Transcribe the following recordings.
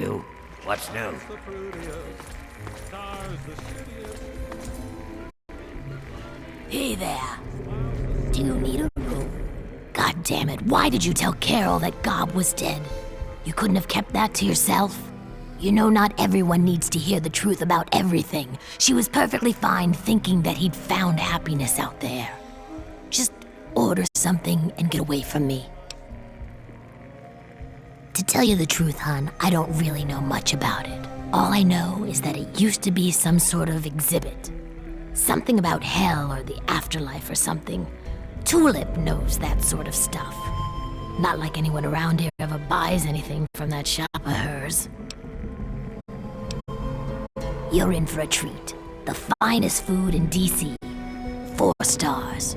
you. What's new? Hey there. Do you need a room? God damn it, why did you tell Carol that Gob was dead? You couldn't have kept that to yourself? You know not everyone needs to hear the truth about everything. She was perfectly fine thinking that he'd found happiness out there. Just order something and get away from me. To tell you the truth, hon, I don't really know much about it. All I know is that it used to be some sort of exhibit. Something about hell or the afterlife or something. Tulip knows that sort of stuff. Not like anyone around here ever buys anything from that shop of hers. You're in for a treat. The finest food in DC. 4 stars.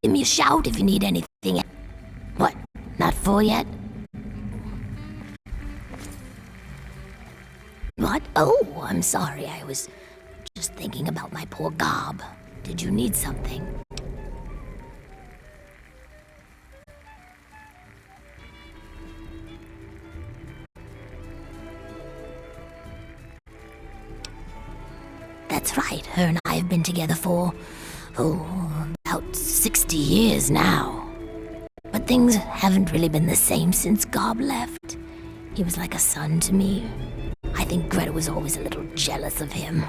Give me a shout if you need anything. What? Not full yet? What? Oh, I'm sorry. I was just thinking about my poor Gob. Did you need something? That's right. Her and I have been together for, about 60 years now. But things haven't really been the same since Gob left. He was like a son to me. I think Greta was always a little jealous of him.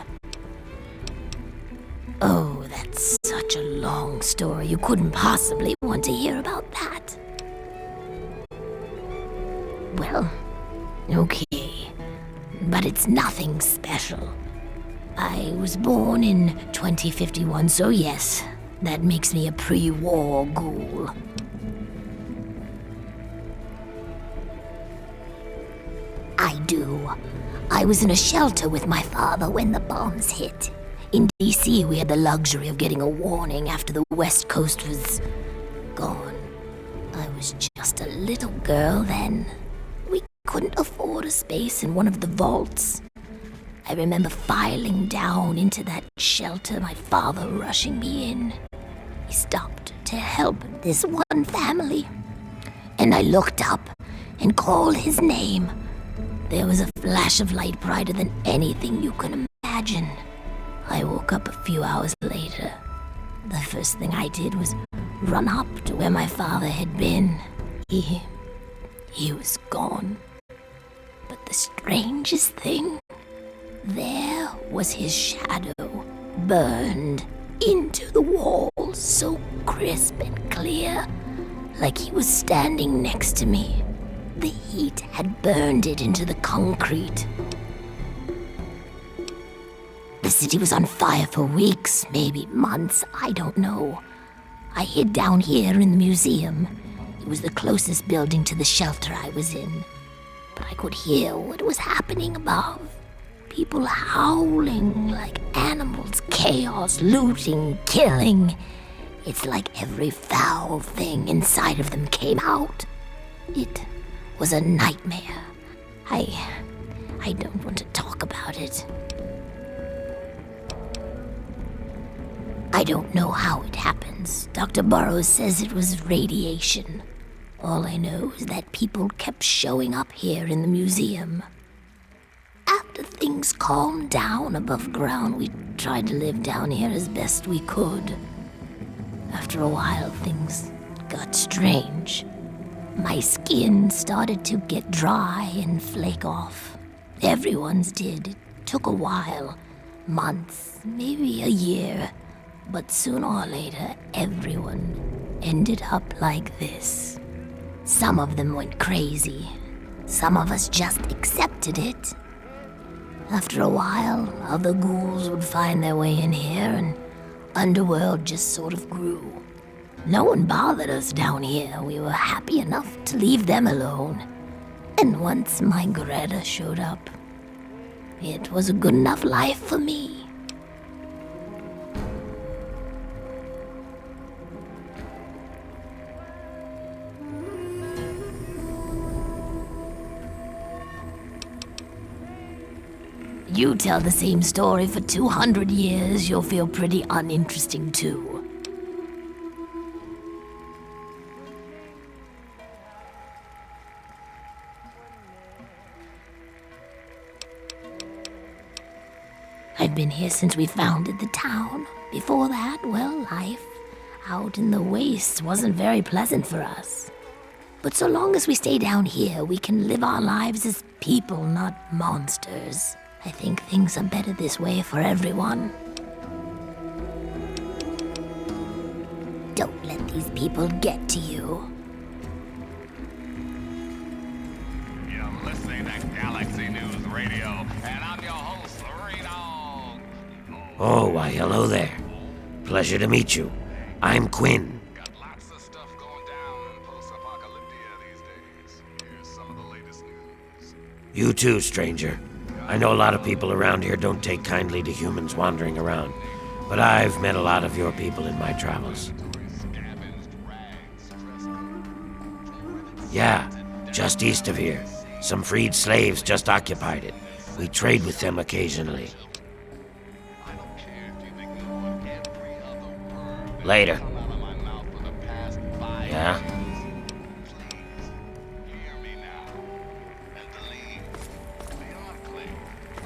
Oh, that's such a long story. You couldn't possibly want to hear about that. Well, okay. But it's nothing special. I was born in 2051, so yes, that makes me a pre-war ghoul. I do. I was in a shelter with my father when the bombs hit. In DC, we had the luxury of getting a warning after the West Coast was gone. I was just a little girl then. We couldn't afford a space in one of the vaults. I remember filing down into that shelter, my father rushing me in. He stopped to help this one family. And I looked up and called his name. There was a flash of light brighter than anything you can imagine. I woke up a few hours later. The first thing I did was run up to where my father had been. He was gone. But the strangest thing, there was his shadow, burned into the wall, so crisp and clear, like he was standing next to me. The heat had burned it into the concrete. The city was on fire for weeks, maybe months, I don't know. I hid down here in the museum. It was the closest building to the shelter I was in. But I could hear what was happening above. People howling like animals, chaos, looting, killing. It's like every foul thing inside of them came out. It was a nightmare. I don't want to talk about it. I don't know how it happens. Dr. Burroughs says it was radiation. All I know is that people kept showing up here in the museum. After things calmed down above ground, we tried to live down here as best we could. After a while, things got strange. My skin started to get dry and flake off. Everyone's did. It took a while. Months, maybe a year. But sooner or later, everyone ended up like this. Some of them went crazy. Some of us just accepted it. After a while, other ghouls would find their way in here, and Underworld just sort of grew. No one bothered us down here. We were happy enough to leave them alone. And once my Greta showed up, it was a good enough life for me. You tell the same story for 200 years, you'll feel pretty uninteresting too. I've been here since we founded the town. Before that, well, life out in the wastes wasn't very pleasant for us. But so long as we stay down here, we can live our lives as people, not monsters. I think things are better this way for everyone. Don't let these people get to you. You're listening to Galaxy News Radio, and I'm your host, Reno. Oh, why, hello there. Pleasure to meet you. I'm Quinn. Got lots of stuff going down in post-apocalyptia these days. Here's some of the latest news. You too, stranger. I know a lot of people around here don't take kindly to humans wandering around, but I've met a lot of your people in my travels. Yeah, just east of here. Some freed slaves just occupied it. We trade with them occasionally. Later. Yeah?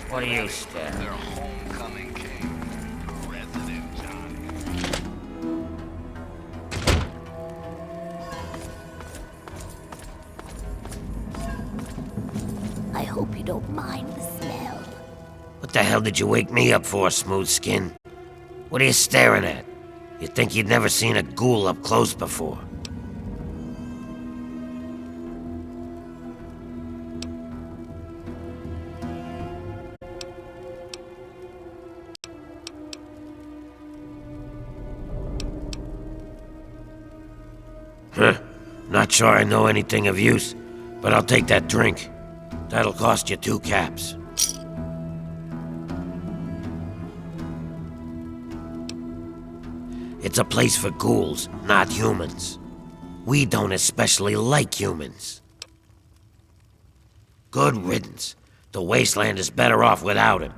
What are you staring? Their homecoming king, President Johnny. I hope you don't mind the smell. What the hell did you wake me up for, smooth skin? What are you staring at? You'd think you'd never seen a ghoul up close before. Huh. Not sure I know anything of use, but I'll take that drink. That'll cost you 2 caps. It's a place for ghouls, not humans. We don't especially like humans. Good riddance. The wasteland is better off without him.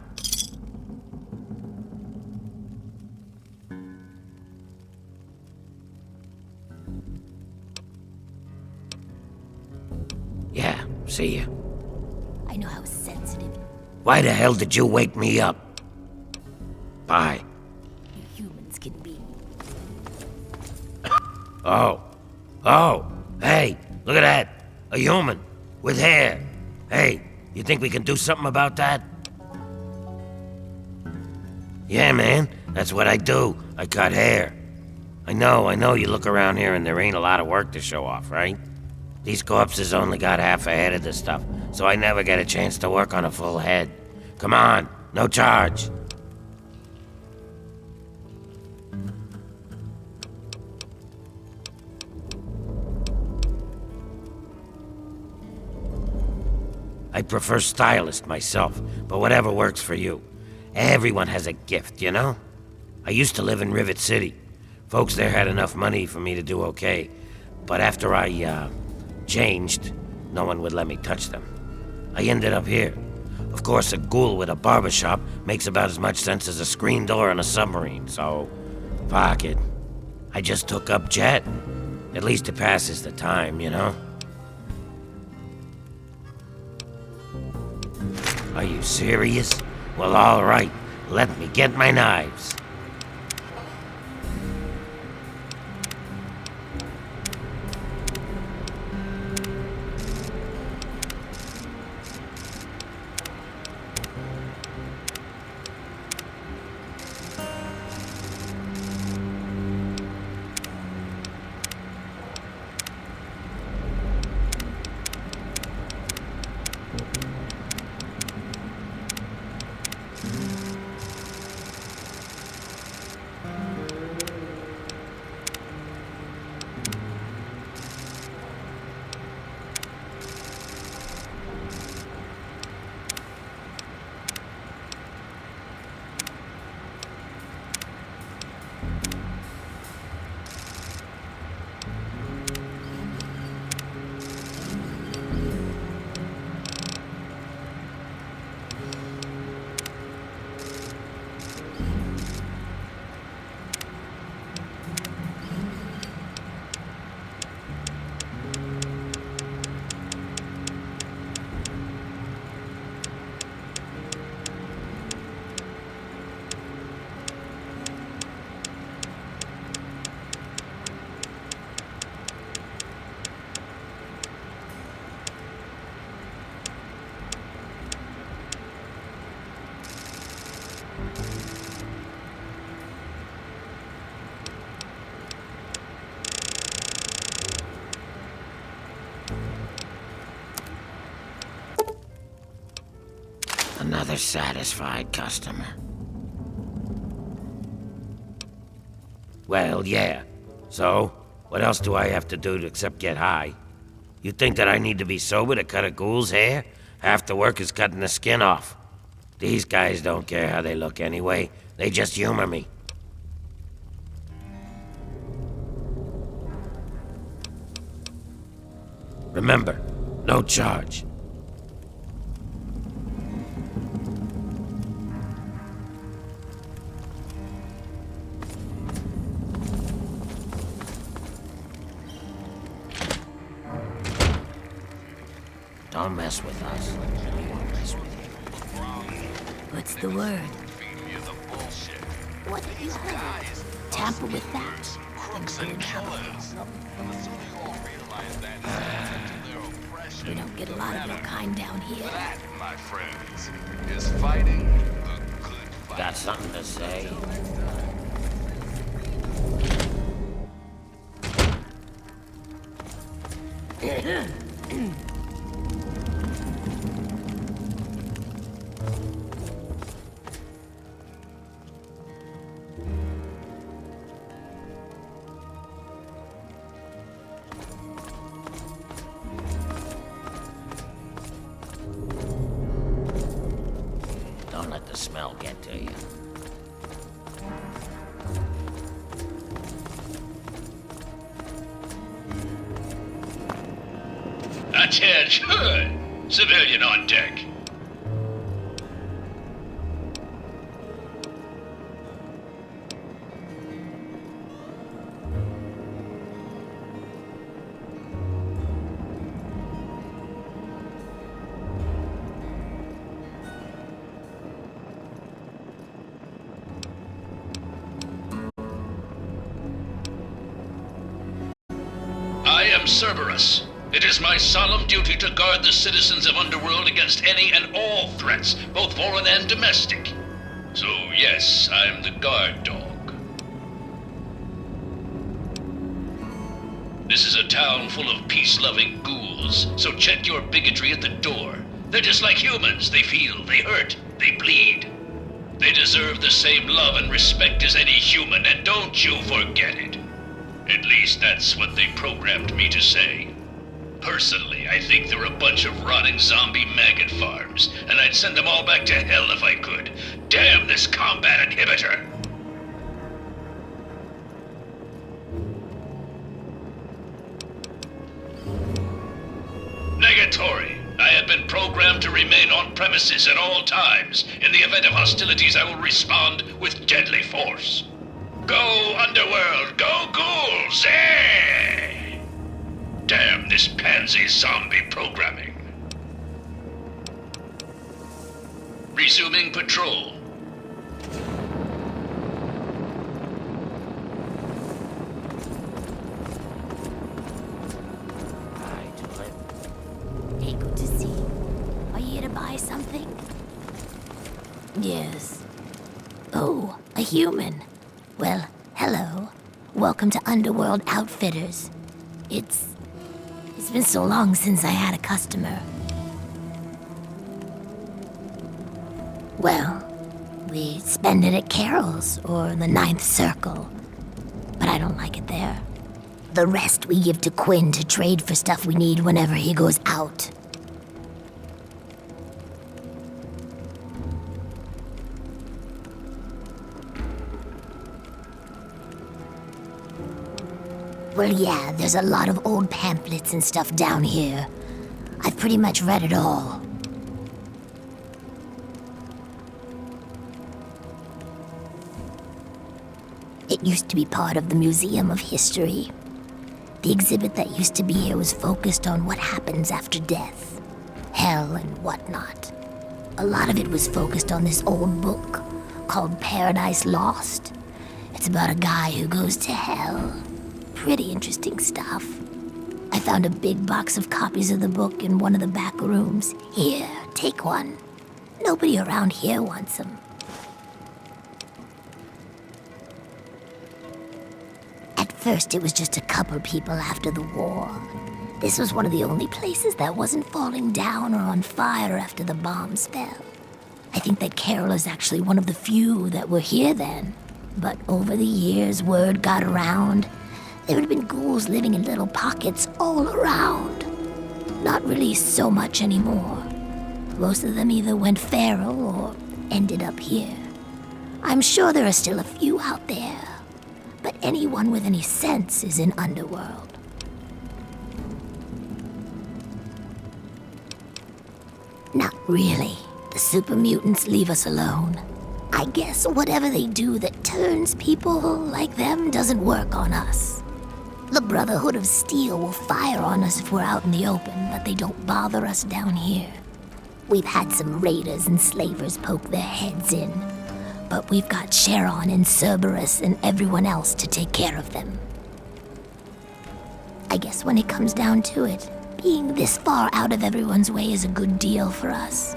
Yeah, see ya. I know how sensitive Why the hell did you wake me up? Bye. you humans can be. Oh, hey, look at that. A human, with hair. Hey, you think we can do something about that? Yeah, man, that's what I do. I cut hair. I know, you look around here and there ain't a lot of work to show off, right? These corpses only got half a head of the stuff, so I never get a chance to work on a full head. Come on, no charge. I prefer stylist myself, but whatever works for you. Everyone has a gift, you know? I used to live in Rivet City. Folks there had enough money for me to do okay, but after I, changed, no one would let me touch them. I ended up here. Of course, a ghoul with a barbershop makes about as much sense as a screen door on a submarine, so... fuck it. I just took up Jet. At least it passes the time, you know? Are you serious? Well, all right. Let me get my knives. Another satisfied customer. Well, yeah. So, what else do I have to do except get high? You think that I need to be sober to cut a ghoul's hair? Half the work is cutting the skin off. These guys don't care how they look anyway. They just humor me. Remember, no charge. Don't mess with us. We won't mess with you. What's the word? Feeding you the bullshit. What have you heard? Tamper with that. Crooks and killers. But soon they all realize that to their oppression. We don't get a lot of your kind down here. That, my friends, is fighting the good fight. Got something to say? Don't let the smell get to you. Attention! Civilian on deck. I am Cerberus. It is my solemn duty to guard the citizens of Underworld against any and all threats, both foreign and domestic. So yes, I'm the guard dog. This is a town full of peace-loving ghouls, so check your bigotry at the door. They're just like humans. They feel, they hurt, they bleed. They deserve the same love and respect as any human, and don't you forget it. At least that's what they programmed me to say. Personally, I think they're a bunch of rotting zombie maggot farms, and I'd send them all back to hell if I could. Damn this combat inhibitor! Negatory, I have been programmed programmed to remain on premises at all times. In the event of hostilities, I will respond with deadly force. Go, Underworld! Go, ghouls! Eh! Damn this pansy zombie programming. Resuming patrol. Hey, good to see you. Are you here to buy something? Yes. Oh, a human. Well, hello. Welcome to Underworld Outfitters. It's been so long since I had a customer. Well, we spend it at Carol's or the Ninth Circle, but I don't like it there. The rest we give to Quinn to trade for stuff we need whenever he goes out. Well, yeah, there's a lot of old pamphlets and stuff down here. I've pretty much read it all. It used to be part of the Museum of History. The exhibit that used to be here was focused on what happens after death, hell and whatnot. A lot of it was focused on this old book called Paradise Lost. It's about a guy who goes to hell. Pretty interesting stuff. I found a big box of copies of the book in one of the back rooms. Here, take one. Nobody around here wants them. At first, it was just a couple people after the war. This was one of the only places that wasn't falling down or on fire after the bombs fell. I think that Carol is actually one of the few that were here then. But over the years, word got around. There had been ghouls living in little pockets all around. Not really so much anymore. Most of them either went feral or ended up here. I'm sure there are still a few out there, but anyone with any sense is in Underworld. Not really. The super mutants leave us alone. I guess whatever they do that turns people like them doesn't work on us. The Brotherhood of Steel will fire on us if we're out in the open, but they don't bother us down here. We've had some raiders and slavers poke their heads in, but we've got Sharon and Cerberus and everyone else to take care of them. I guess when it comes down to it, being this far out of everyone's way is a good deal for us.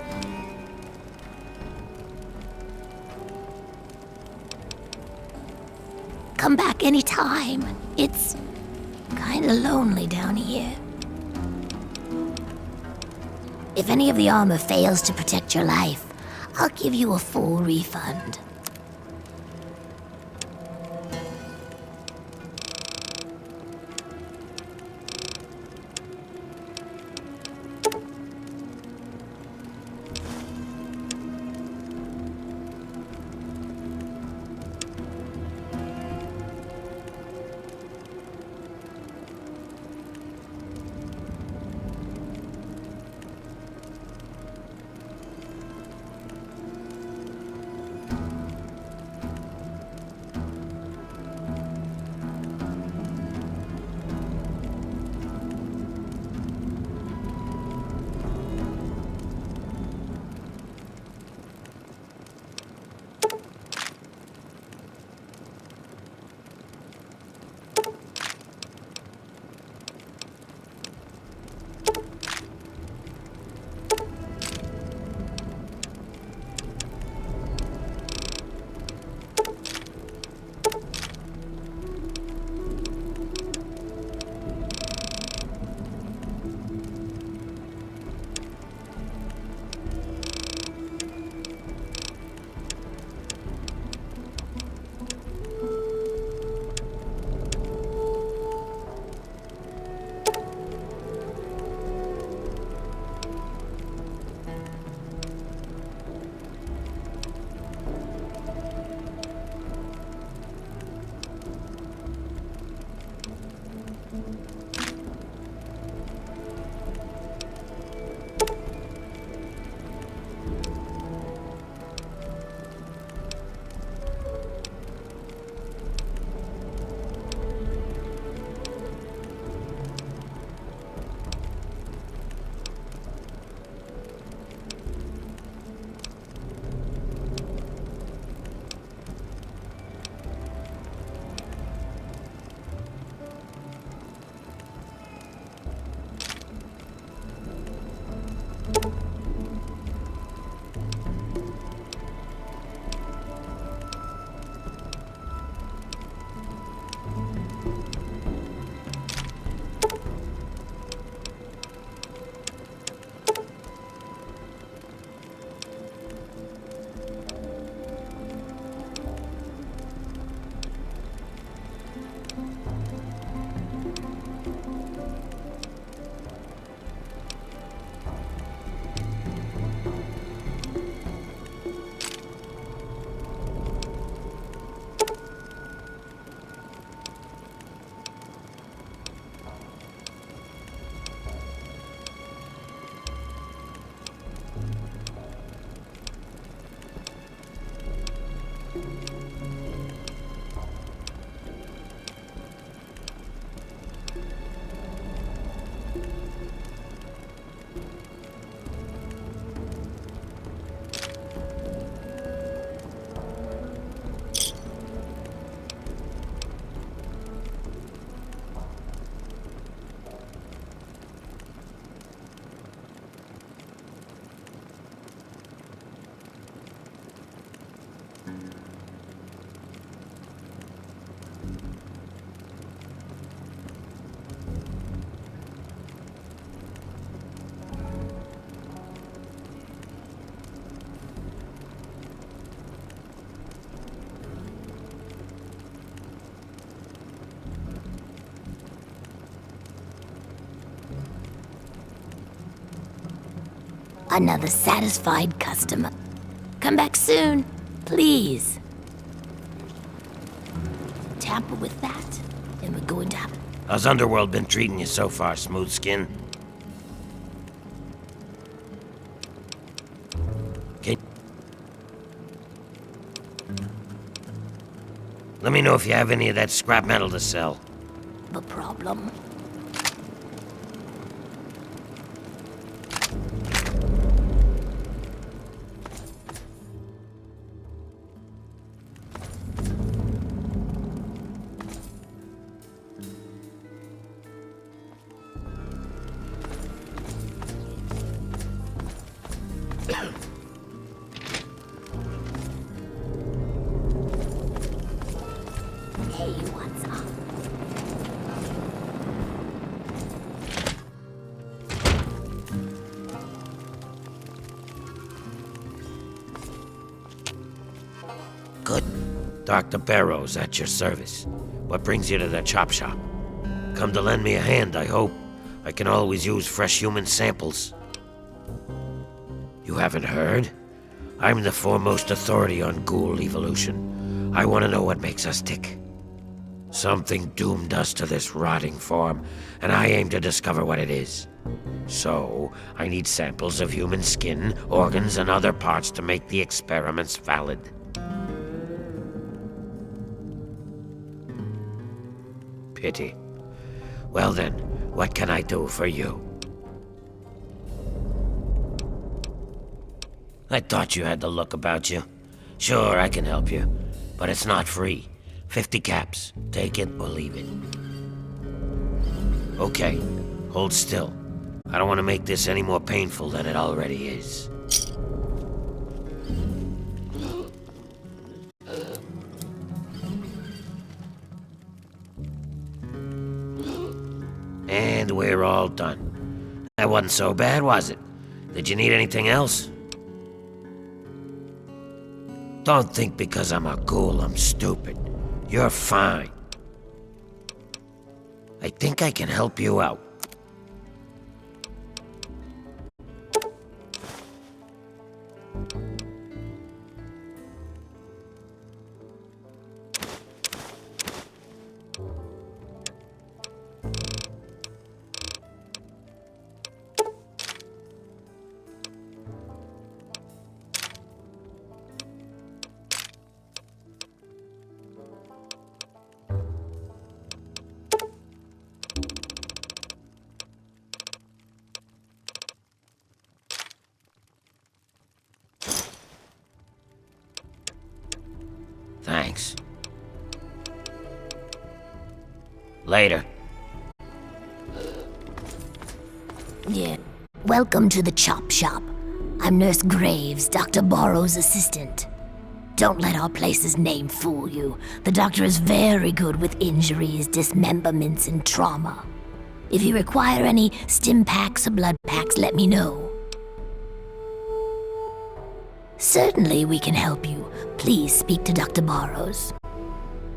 Come back anytime. It's kinda lonely down here. If any of the armor fails to protect your life, I'll give you a full refund. Another satisfied customer. Come back soon, please. Tamper with that, and we're going to have... How's Underworld been treating you so far, smooth skin? Okay. Let me know if you have any of that scrap metal to sell. The problem. Hey, what's up? Good. Dr. Barrows at your service. What brings you to the chop shop? Come to lend me a hand, I hope. I can always use fresh human samples. You haven't heard? I'm the foremost authority on ghoul evolution. I want to know what makes us tick. Something doomed us to this rotting form, and I aim to discover what it is. So, I need samples of human skin, organs, and other parts to make the experiments valid. Pity. Well then, what can I do for you? I thought you had the look about you. Sure, I can help you, but it's not free. 50 caps. Take it or leave it. Okay, hold still. I don't want to make this any more painful than it already is. And we're all done. That wasn't so bad, was it? Did you need anything else? Don't think because I'm a ghoul I'm stupid. You're fine. I think I can help you out. Thanks. Later. Yeah. Welcome to the chop shop. I'm Nurse Graves, Dr. Borrow's assistant. Don't let our place's name fool you. The doctor is very good with injuries, dismemberments, and trauma. If you require any stim packs or blood packs, let me know. Certainly we can help you. Please speak to Dr. Barrows.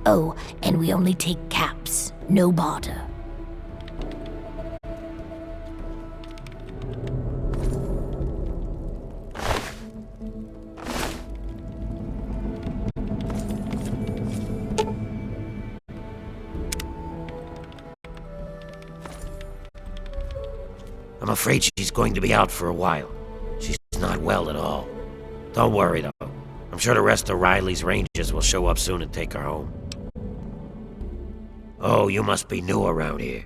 Oh, and we only take caps, no barter. I'm afraid she's going to be out for a while. She's not well at all. Don't worry, though. I'm sure the rest of Riley's Rangers will show up soon and take her home. Oh, you must be new around here.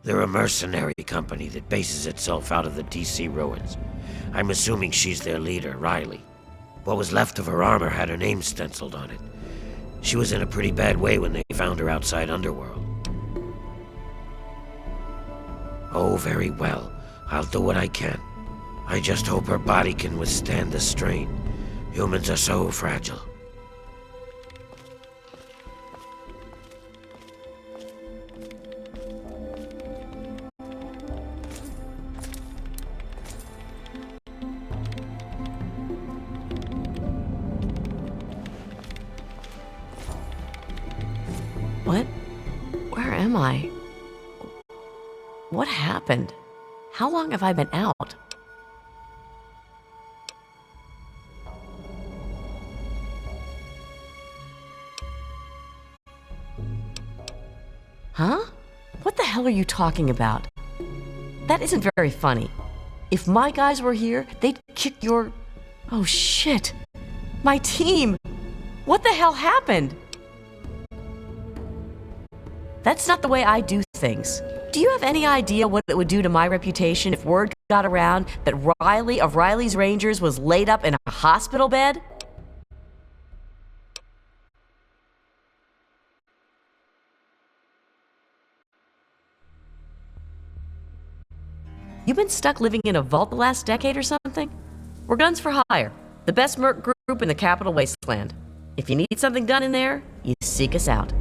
They're a mercenary company that bases itself out of the DC ruins. I'm assuming she's their leader, Riley. What was left of her armor had her name stenciled on it. She was in a pretty bad way when they found her outside Underworld. Oh, very well. I'll do what I can. I just hope her body can withstand the strain. Humans are so fragile. What? Where am I? What happened? How long have I been out? Huh? What the hell are you talking about? That isn't very funny. If my guys were here, they'd kick your... Oh shit! My team! What the hell happened? That's not the way I do things. Do you have any idea what it would do to my reputation if word got around that Riley of Riley's Rangers was laid up in a hospital bed? You've been stuck living in a vault the last decade or something? We're Guns for Hire, the best merc group in the Capital Wasteland. If you need something done in there, you seek us out.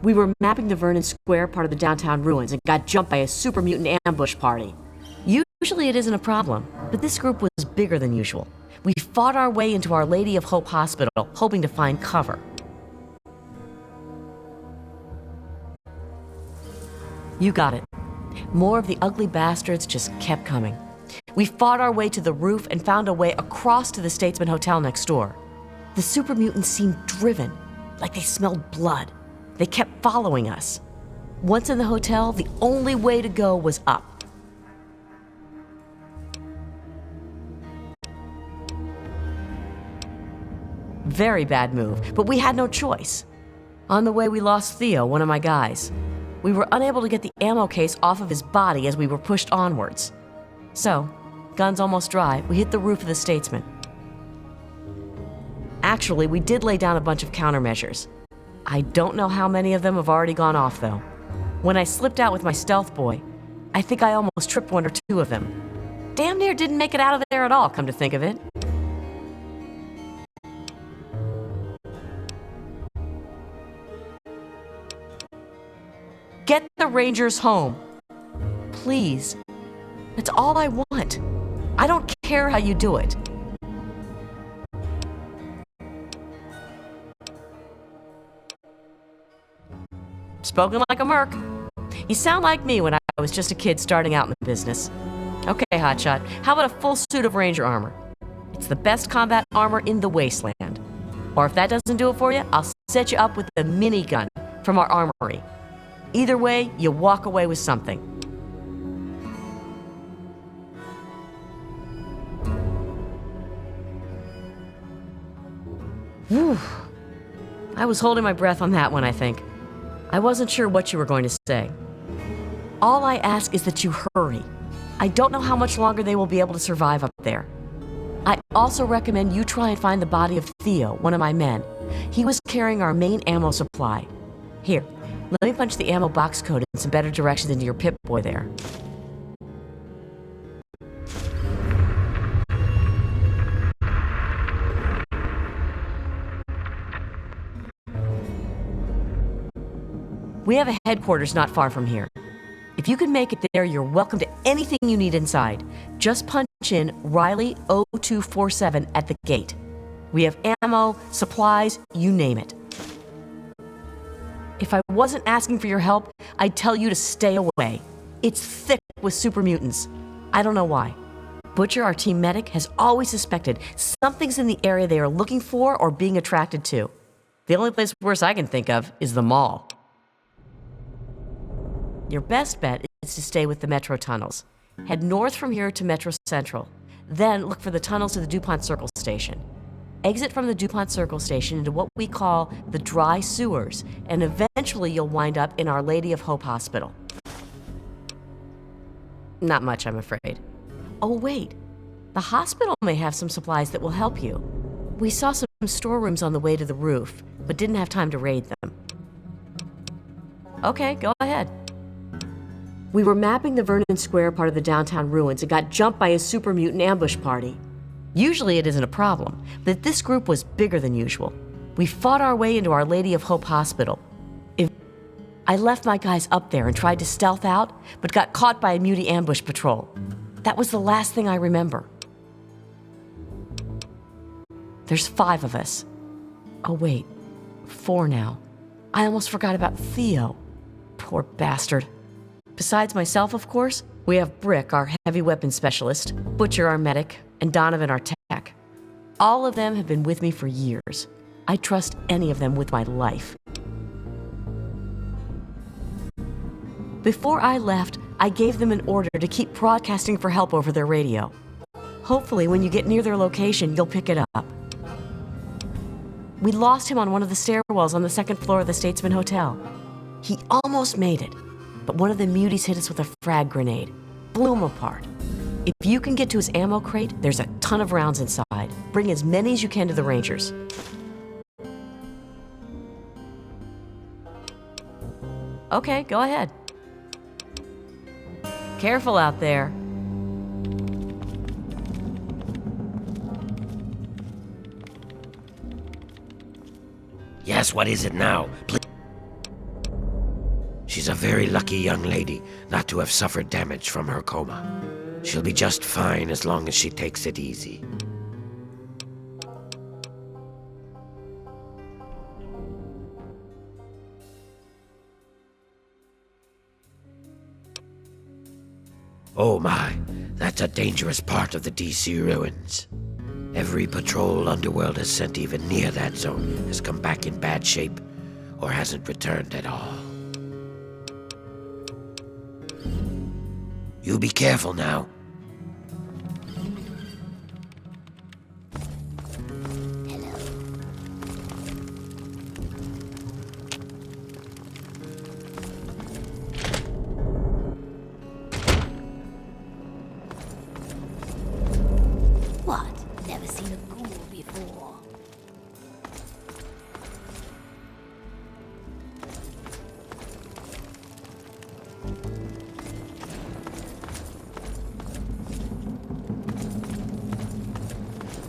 We were mapping the Vernon Square part of the downtown ruins and got jumped by a super mutant ambush party. Usually it isn't a problem, but this group was bigger than usual. We fought our way into Our Lady of Hope Hospital, hoping to find cover. You got it. More of the ugly bastards just kept coming. We fought our way to the roof and found a way across to the Statesman Hotel next door. The super mutants seemed driven, like they smelled blood. They kept following us. Once in the hotel, the only way to go was up. Very bad move, but we had no choice. On the way, we lost Theo, one of my guys. We were unable to get the ammo case off of his body as we were pushed onwards. So, guns almost dry, we hit the roof of the Statesman. Actually, we did lay down a bunch of countermeasures. I don't know how many of them have already gone off, though. When I slipped out with my stealth boy, I think I almost tripped one or two of them. Damn near didn't make it out of there at all, come to think of it. Get the Rangers home. Please. That's all I want. I don't care how you do it. Spoken like a merc. You sound like me when I was just a kid starting out in the business. Okay, Hotshot, how about a full suit of Ranger armor? It's the best combat armor in the wasteland. Or if that doesn't do it for you, I'll set you up with the minigun from our armory. Either way, you walk away with something. Whew. I was holding my breath on that one, I think. I wasn't sure what you were going to say. All I ask is that you hurry. I don't know how much longer they will be able to survive up there. I also recommend you try and find the body of Theo, one of my men. He was carrying our main ammo supply. Here, let me punch the ammo box code and some better directions into your Pip-Boy there. We have a headquarters not far from here. If you can make it there, you're welcome to anything you need inside. Just punch in Riley 0247 at the gate. We have ammo, supplies, you name it. If I wasn't asking for your help, I'd tell you to stay away. It's thick with super mutants. I don't know why. Butcher, our team medic, has always suspected something's in the area they are looking for or being attracted to. The only place worse I can think of is the mall. Your best bet is to stay with the metro tunnels. Head north from here to Metro Central. Then look for the tunnels to the DuPont Circle Station. Exit from the DuPont Circle Station into what we call the dry sewers, and eventually you'll wind up in Our Lady of Hope Hospital. Not much, I'm afraid. Oh, wait. The hospital may have some supplies that will help you. We saw some storerooms on the way to the roof, but didn't have time to raid them. Okay, go ahead. We were mapping the Vernon Square part of the downtown ruins and got jumped by a super mutant ambush party. Usually it isn't a problem, but this group was bigger than usual. We fought our way into Our Lady of Hope Hospital. I left my guys up there and tried to stealth out, but got caught by a mutie ambush patrol. That was the last thing I remember. There's 5 of us. Oh wait, 4 now. I almost forgot about Theo. Poor bastard. Besides myself, of course, we have Brick, our heavy weapons specialist, Butcher, our medic, and Donovan, our tech. All of them have been with me for years. I trust any of them with my life. Before I left, I gave them an order to keep broadcasting for help over their radio. Hopefully, when you get near their location, you'll pick it up. We lost him on one of the stairwells on the 2nd floor of the Statesman Hotel. He almost made it, but one of the muties hit us with a frag grenade. Blew him apart. If you can get to his ammo crate, there's a ton of rounds inside. Bring as many as you can to the Rangers. Okay, go ahead. Careful out there. Yes, what is it now? Please. She's a very lucky young lady not to have suffered damage from her coma. She'll be just fine as long as she takes it easy. Oh my, that's a dangerous part of the DC ruins. Every patrol Underworld has sent even near that zone has come back in bad shape or hasn't returned at all. You be careful now. What? Never seen a ghoul before.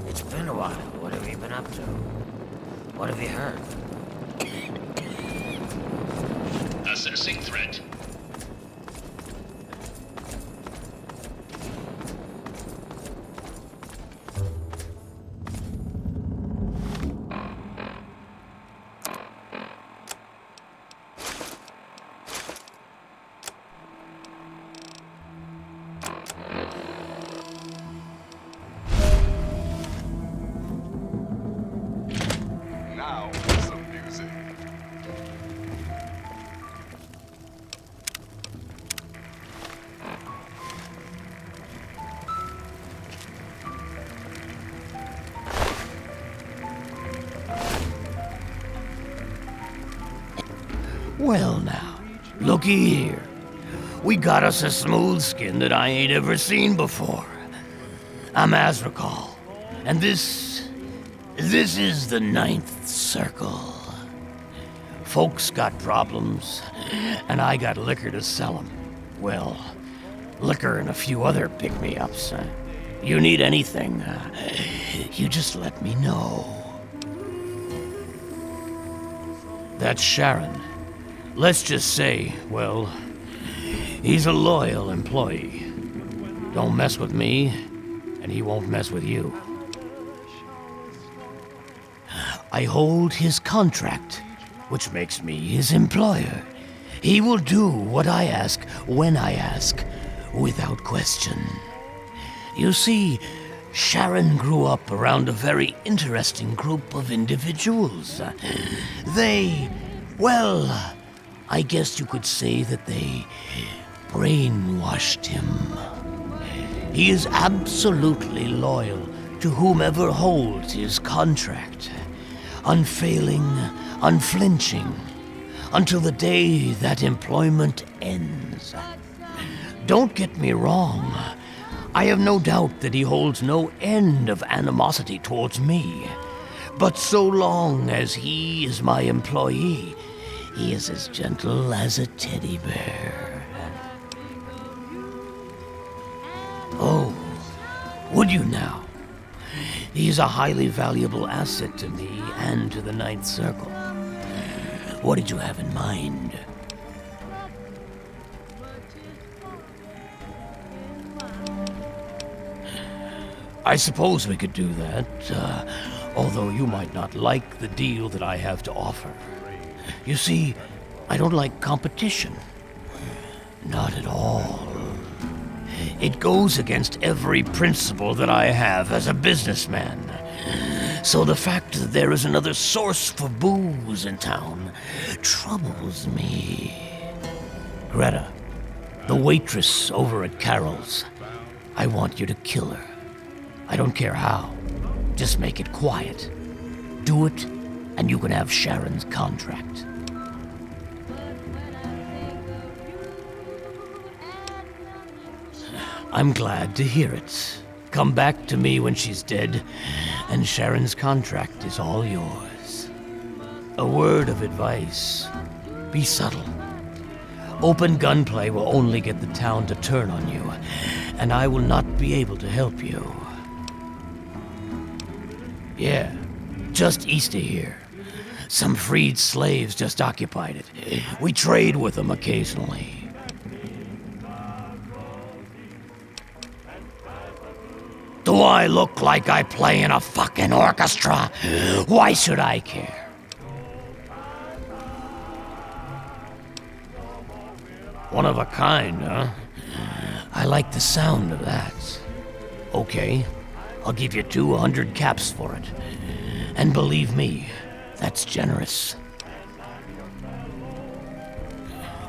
It's been a while. What have you been up to? What have you heard? Assessing threat. Now, some music. Well now, looky here. We got us a smooth skin that I ain't ever seen before. I'm Azrakal, and this is the 9th Circle. Folks got problems, and I got liquor to sell 'em. Well, liquor and a few other pick-me-ups. You need anything, you just let me know. That's Sharon. Let's just say, well, he's a loyal employee. Don't mess with me, and he won't mess with you. I hold his contract, which makes me his employer. He will do what I ask, when I ask, without question. You see, Sharon grew up around a very interesting group of individuals. Well, I guess you could say that they brainwashed him. He is absolutely loyal to whomever holds his contract. Unfailing, unflinching, until the day that employment ends. Don't get me wrong. I have no doubt that he holds no end of animosity towards me. But so long as he is my employee, he is as gentle as a teddy bear. Oh, would you now? He is a highly valuable asset to me and to the Ninth Circle. What did you have in mind? I suppose we could do that, although you might not like the deal that I have to offer. You see, I don't like competition. Not at all. It goes against every principle that I have as a businessman. So the fact that there is another source for booze in town troubles me. Greta, the waitress over at Carol's, I want you to kill her. I don't care how. Just make it quiet. Do it, and you can have Sharon's contract. I'm glad to hear it. Come back to me when she's dead, and Sharon's contract is all yours. A word of advice. Be subtle. Open gunplay will only get the town to turn on you, and I will not be able to help you. Yeah, just east of here. Some freed slaves just occupied it. We trade with them occasionally. Do I look like I play in a fucking orchestra? Why should I care? One of a kind, huh? I like the sound of that. Okay, I'll give you 200 caps for it. And believe me, that's generous.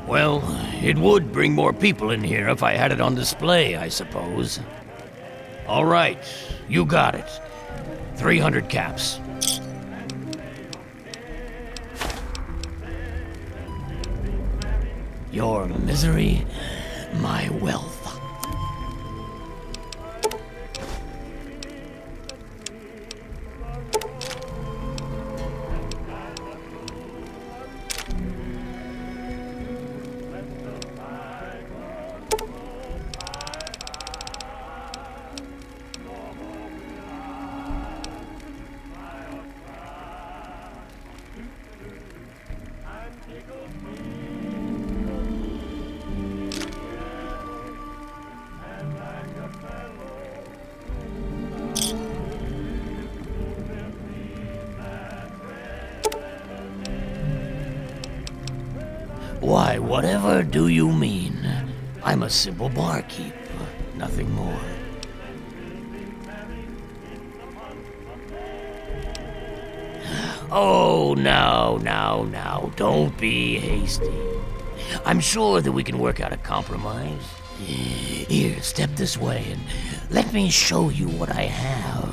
Well, it would bring more people in here if I had it on display, I suppose. All right, you got it. 300 caps. Your misery, my wealth. Why, whatever do you mean? I'm a simple barkeep, nothing more. Oh, now, don't be hasty. I'm sure that we can work out a compromise. Here, step this way and let me show you what I have.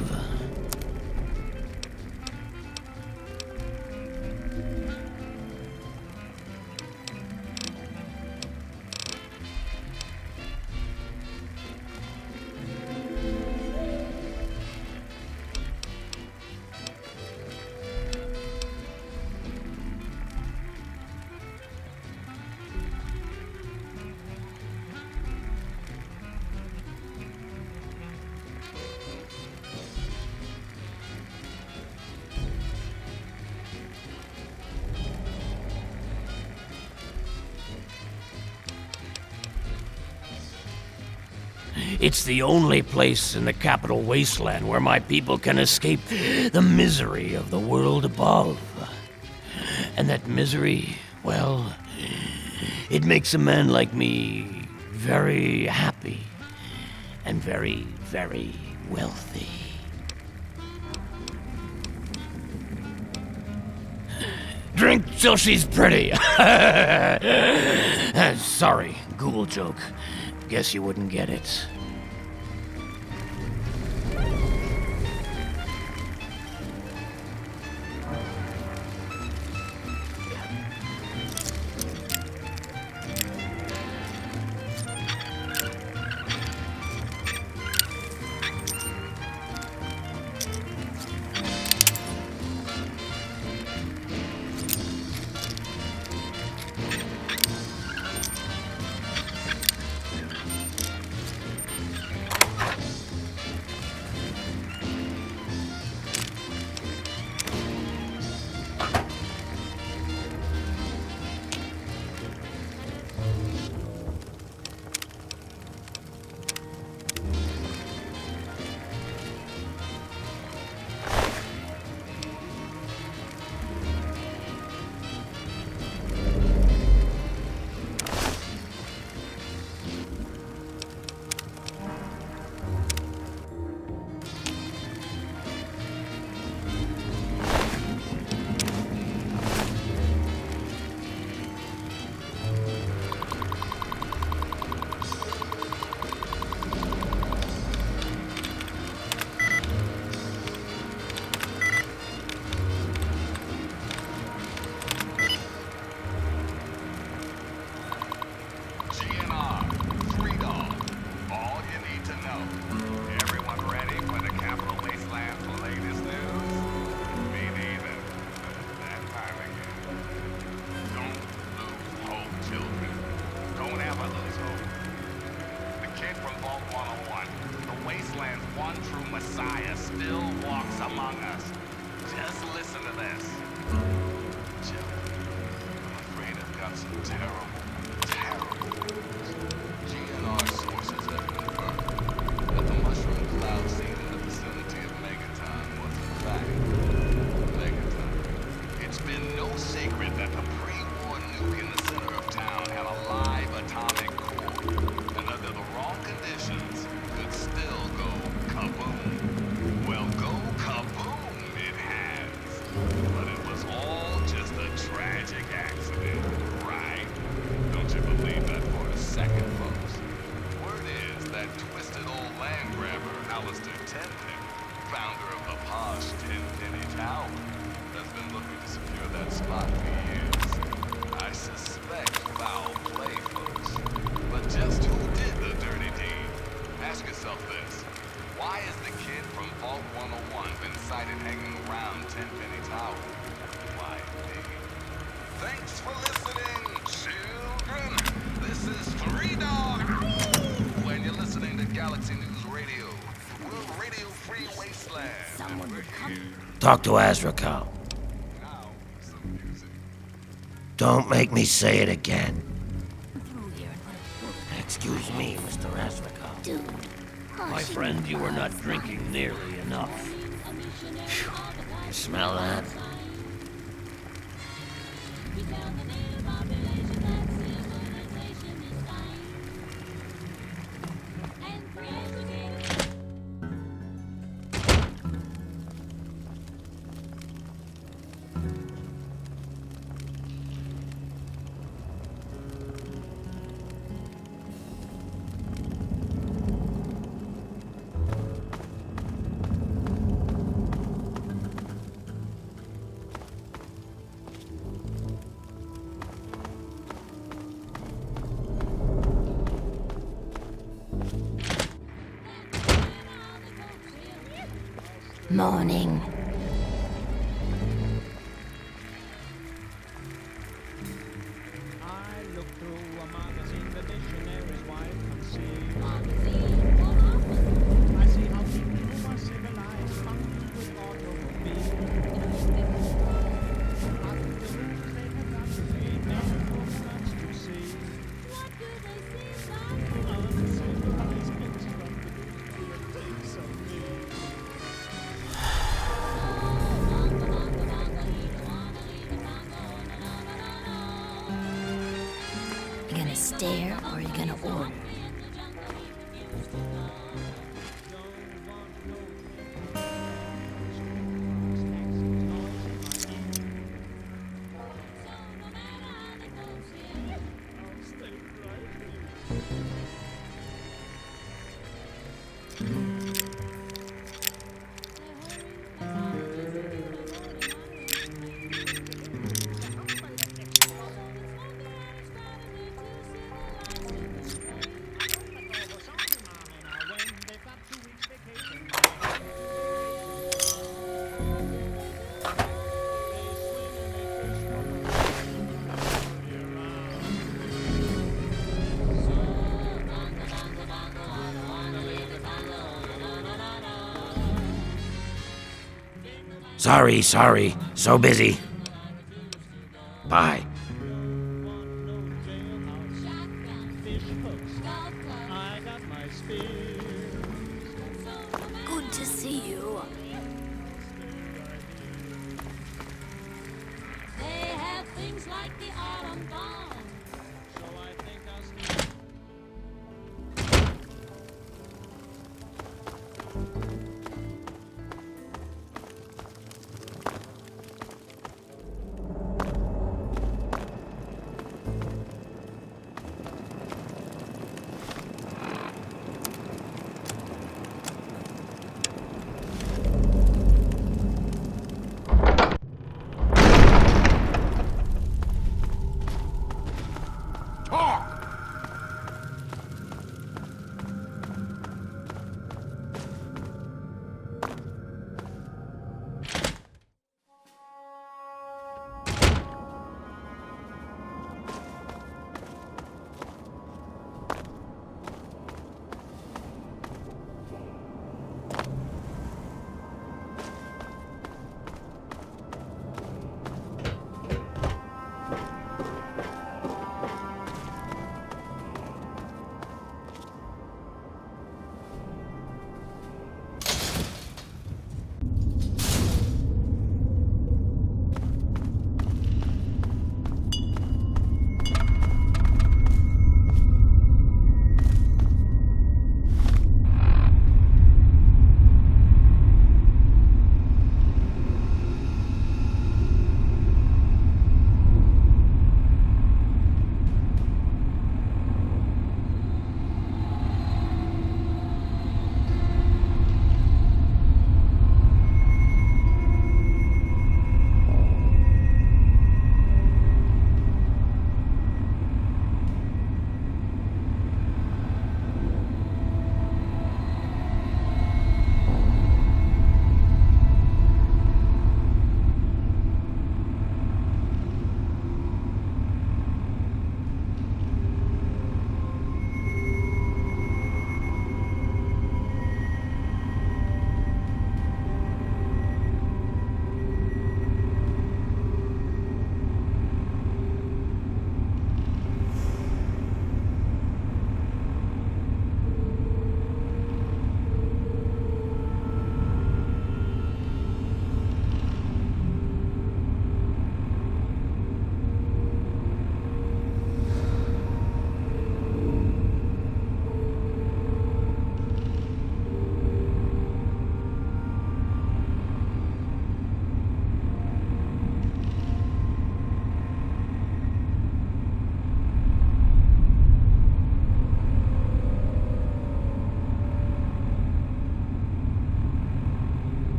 It's the only place in the capital wasteland where my people can escape the misery of the world above. And that misery, well, it makes a man like me very happy and very, very wealthy. Drink till she's pretty. Sorry, ghoul joke. Guess you wouldn't get it. among us. Just listen to this. Jill, I'm afraid I've got some terrible, terrible news. GNR sources have confirmed that the mushroom cloud seen in the vicinity of Megaton was in fact Megaton. It's been no secret that the pre-war nuke in the center of town had a live atomic core, and under the wrong conditions, could still go kaboom. Well, go kaboom it has. But it was all just a tragic accident, right? Don't you believe that for a second, folks? Word is that twisted old land grabber, Alistair Tenpenny, founder of the posh Tenpenny Tower, has been looking to secure that spot for years. I suspect foul play, folks. But just who did the dirty deed? Ask yourself this. Why has the kid from Vault 101 been sighted hanging around Tenpenny Tower? Why, me? Thanks for listening, children. This is Three Dog, and you're listening to Galaxy News Radio. We're Radio Free Wasteland. Someone would come. Talk to Azrakal. Now, some music. Don't make me say it again. Through here and let it Excuse me, Mr. Azrakal. Dude. My friend, you are not drinking nearly enough. You smell that? Morning. I looked through a magazine the missionary's wife conceived. I see how people who are civilized function with automobiles. How the villages they have got to see, never for much to see. Uncivilized constructed takes of me. You gonna stare or are you gonna order? Sorry. So busy. Bye. I got my speed. Good to see you. They have things like the autumn dawn. So I think I'll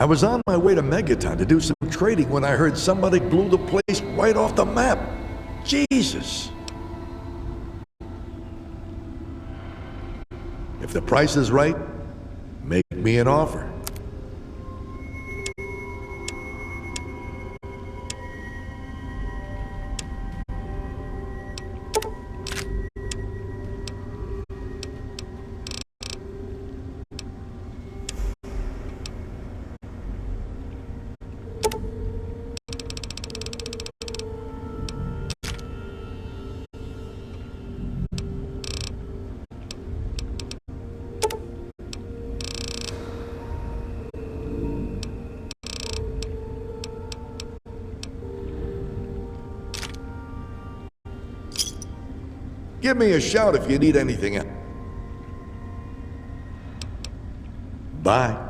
I was on my way to Megaton to do some trading when I heard somebody blew the place right off the map. Jesus! If the price is right, make me an offer. Give me a shout if you need anything else. Bye.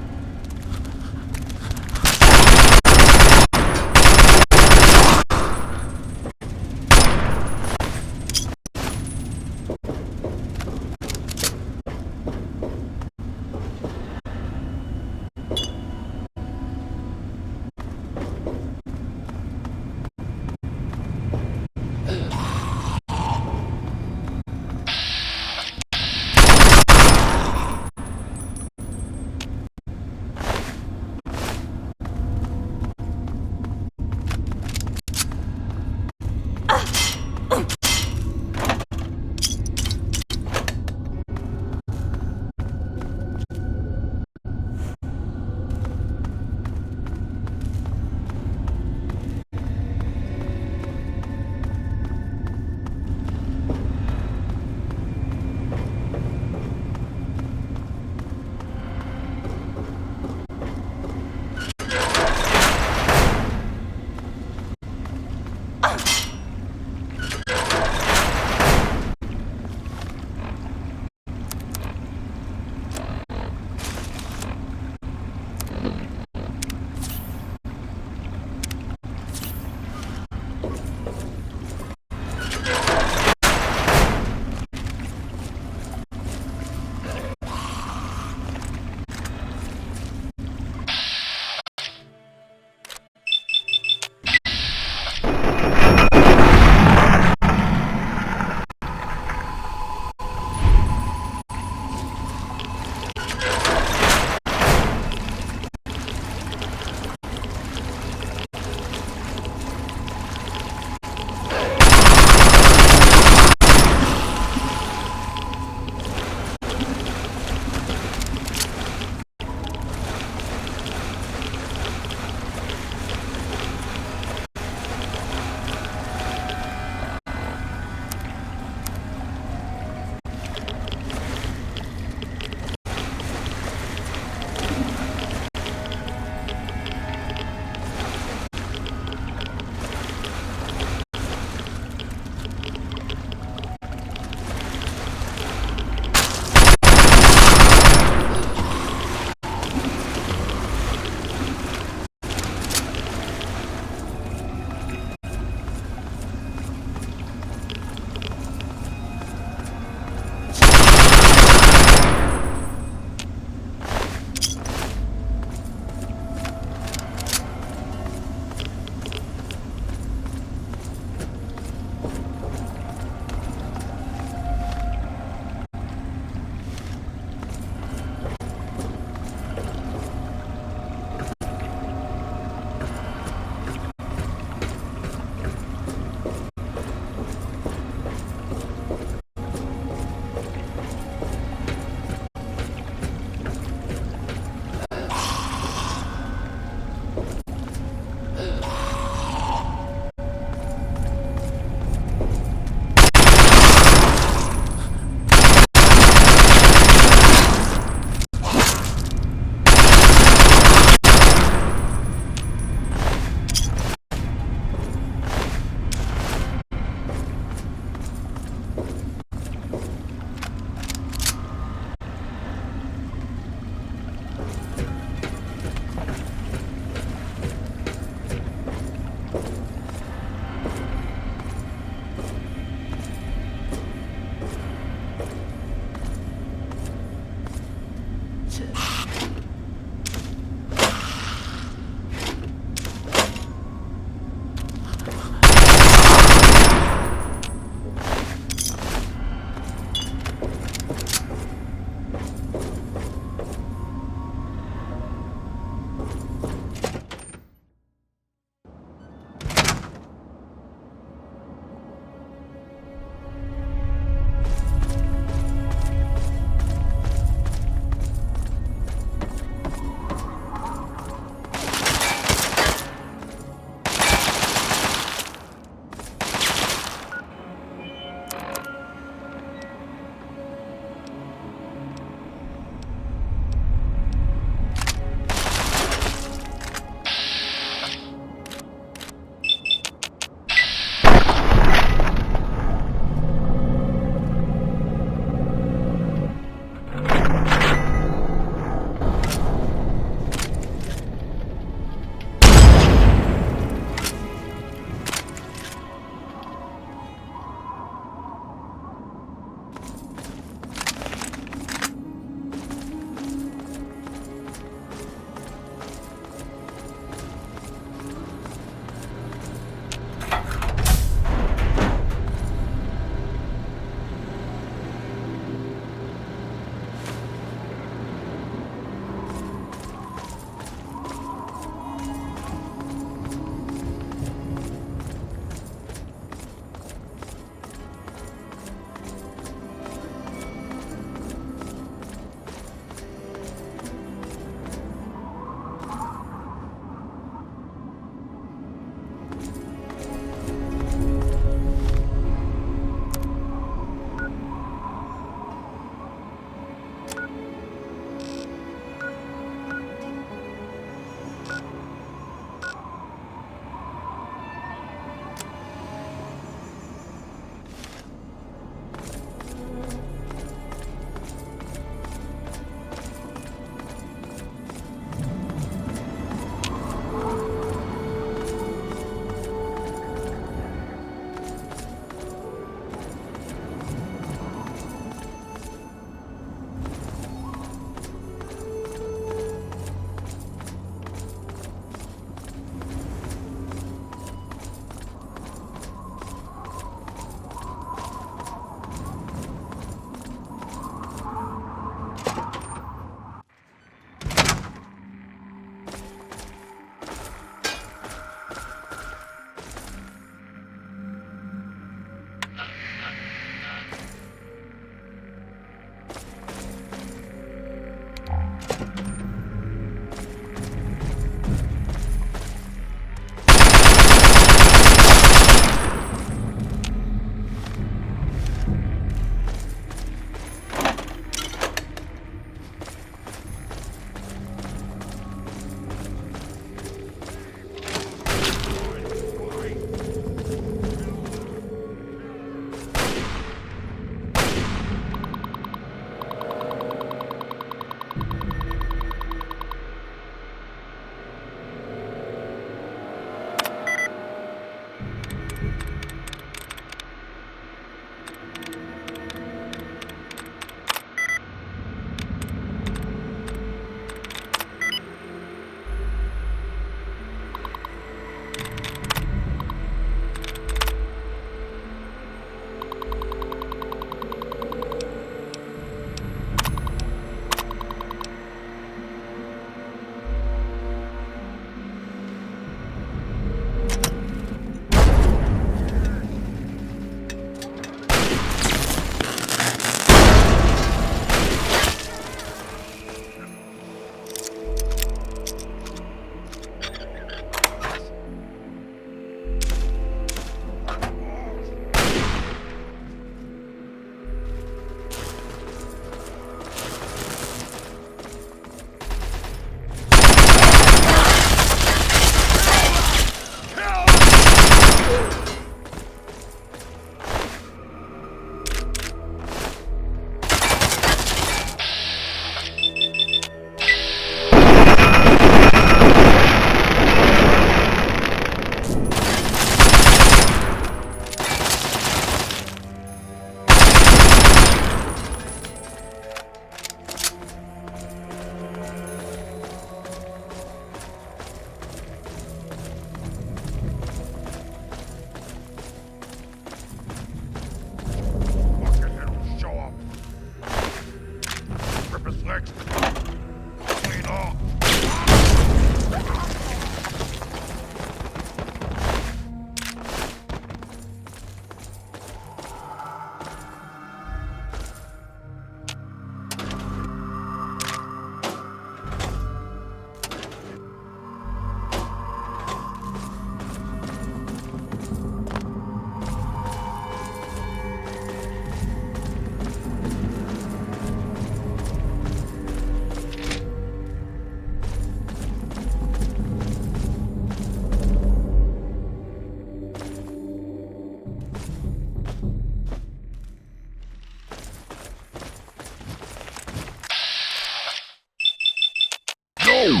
Now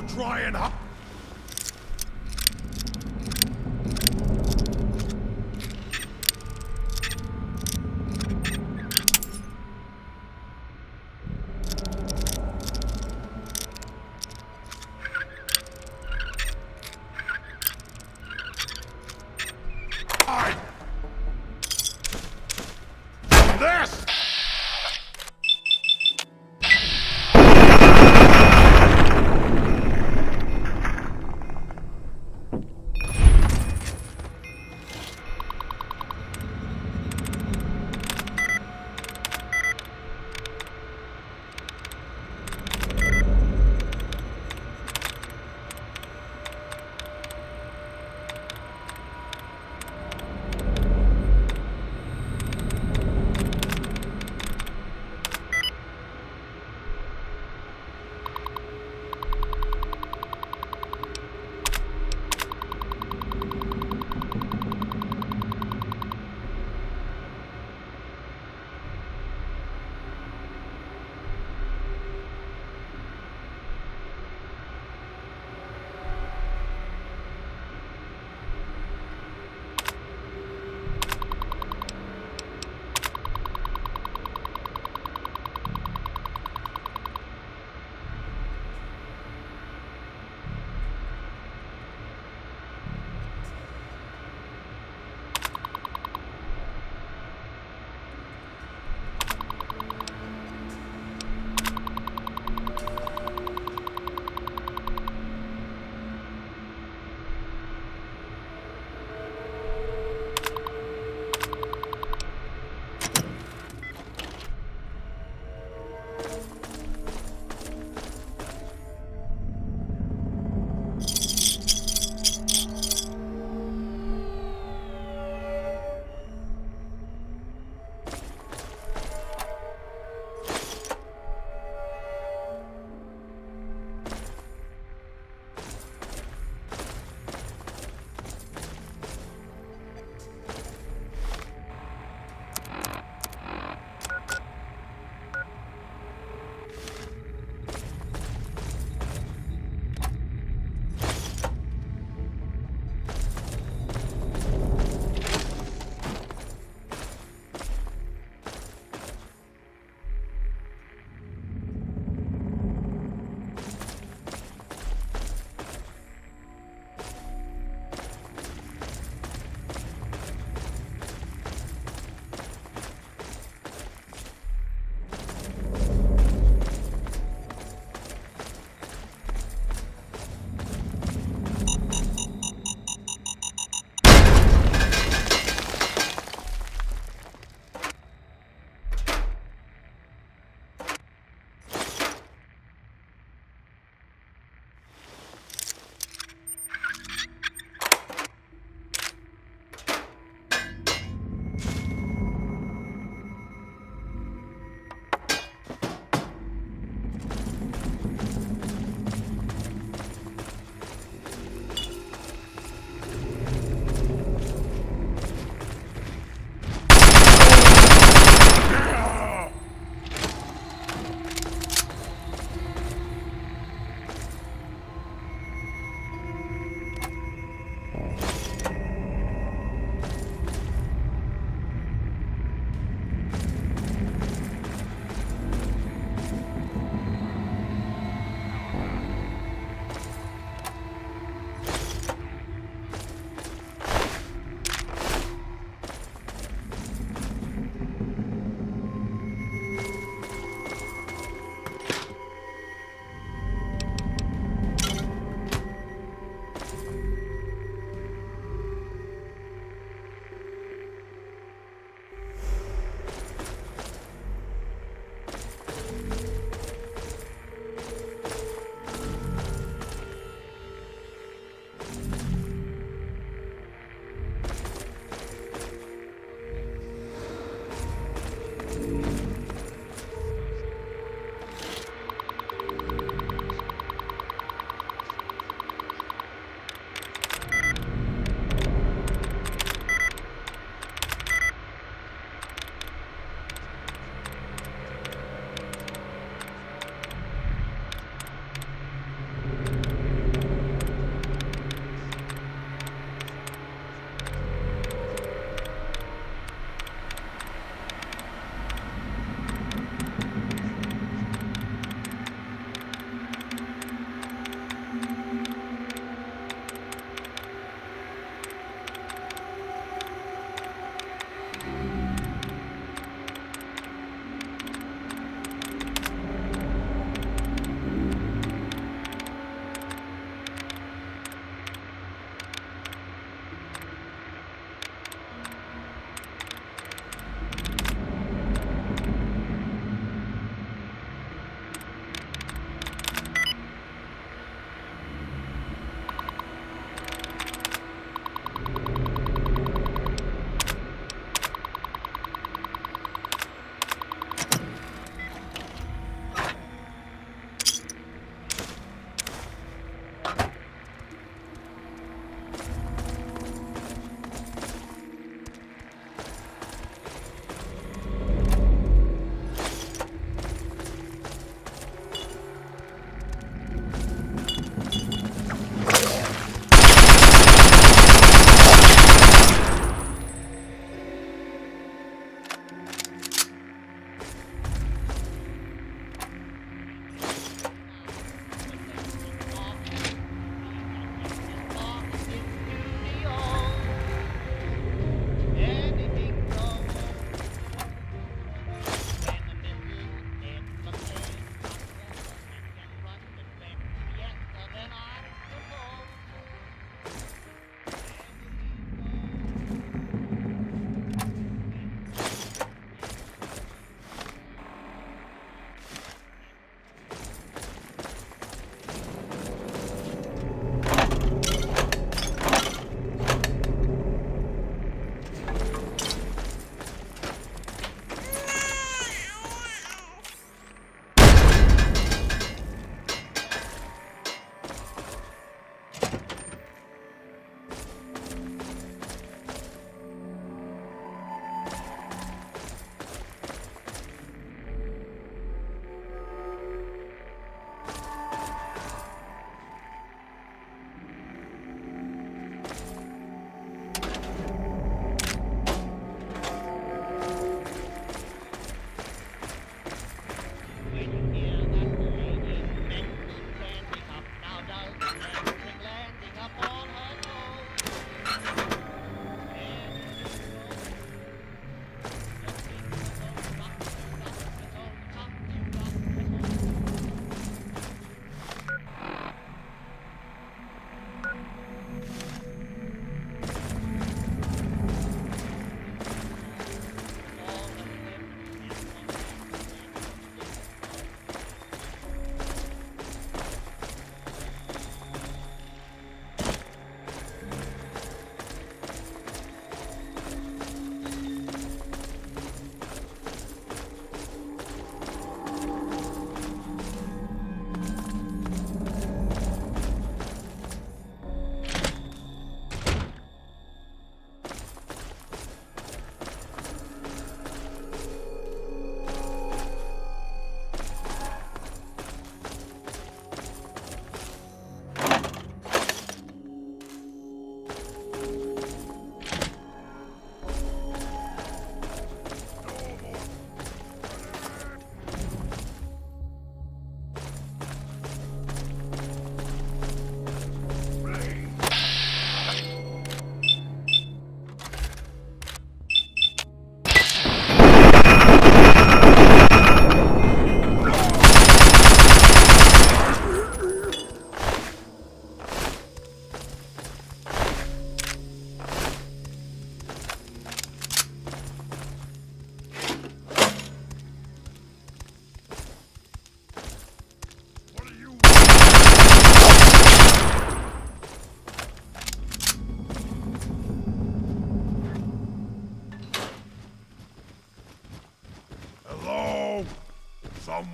try and hop.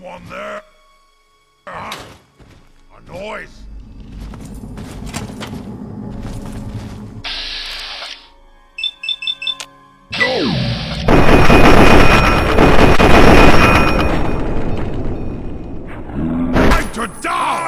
Someone there? Huh? A noise? Time to die!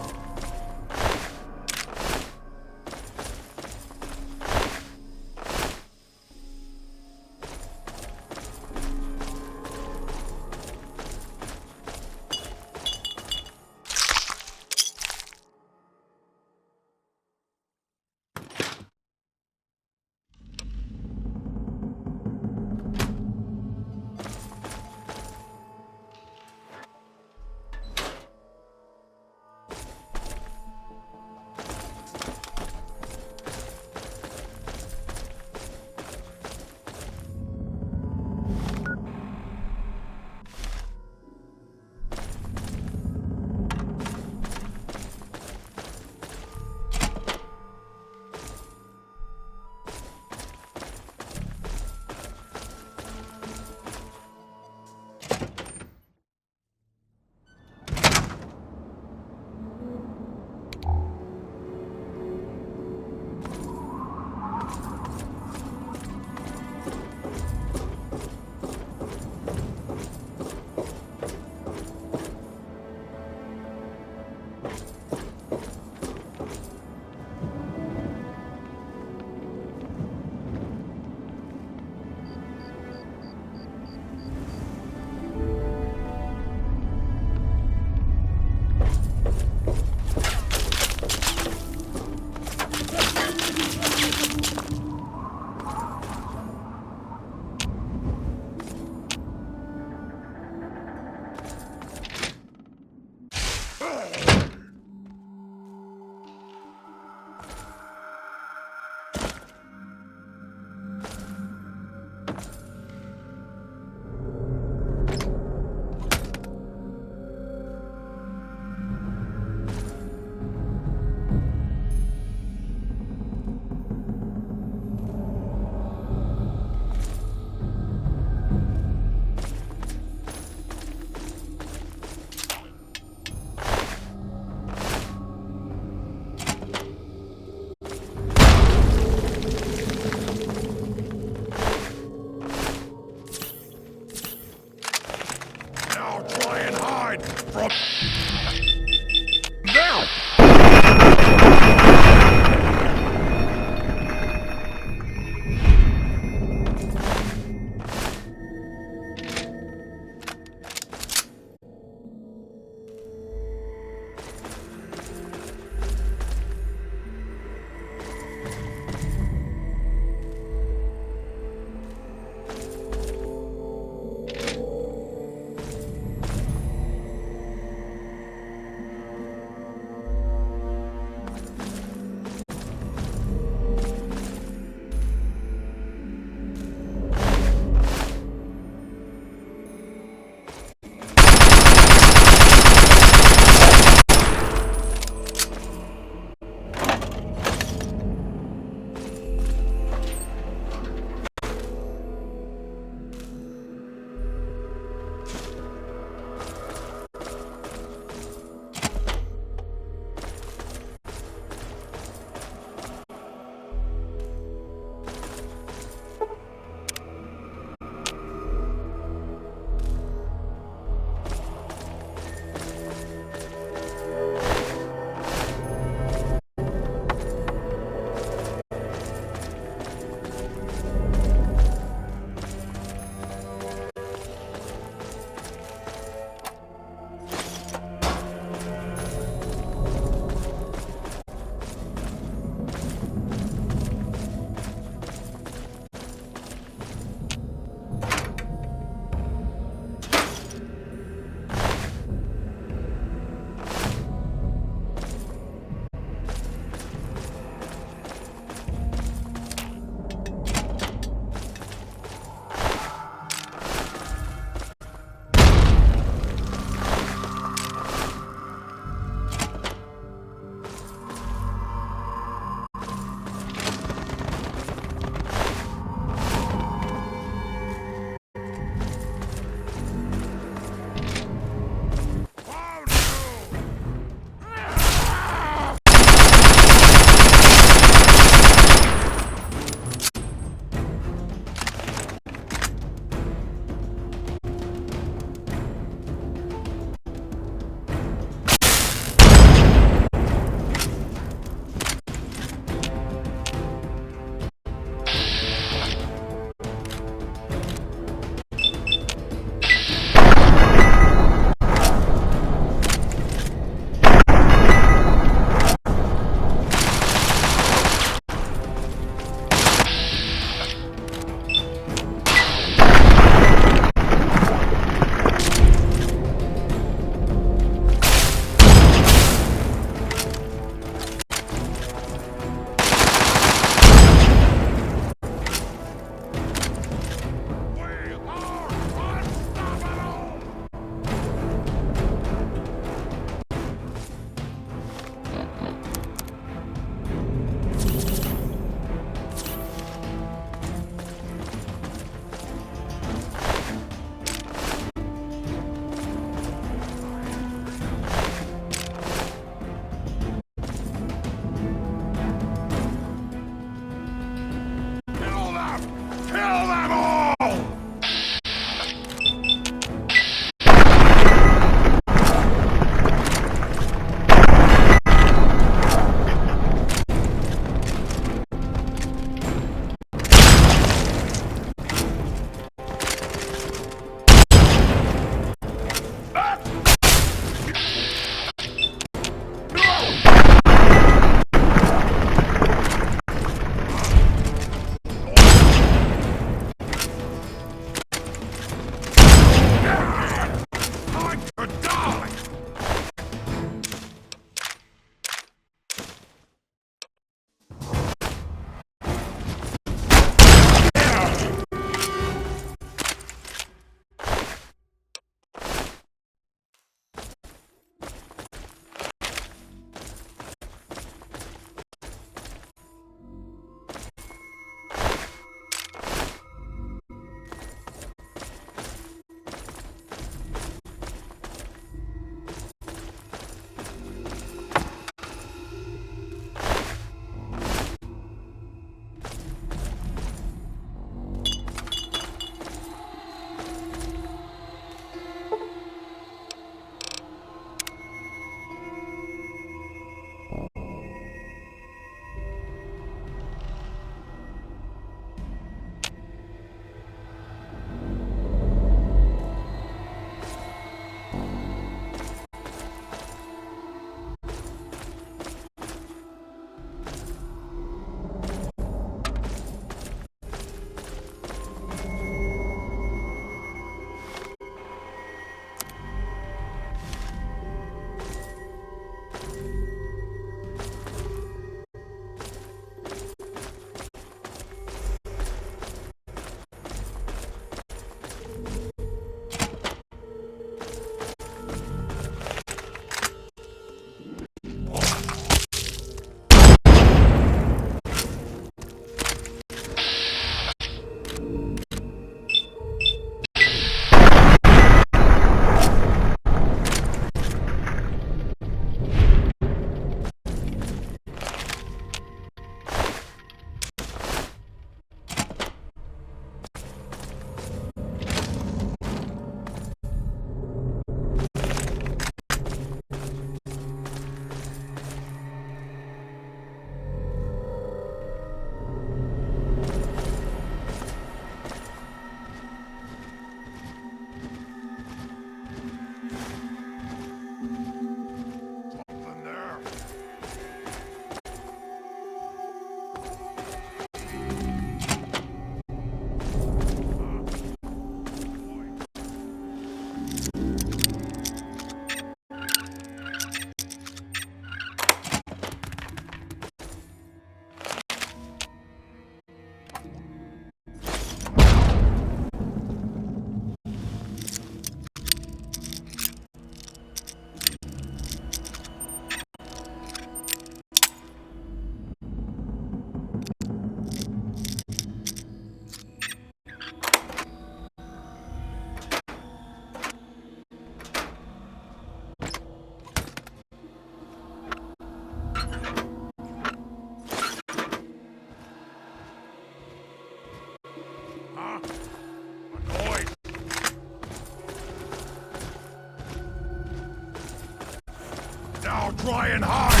try and hide!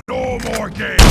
No more games!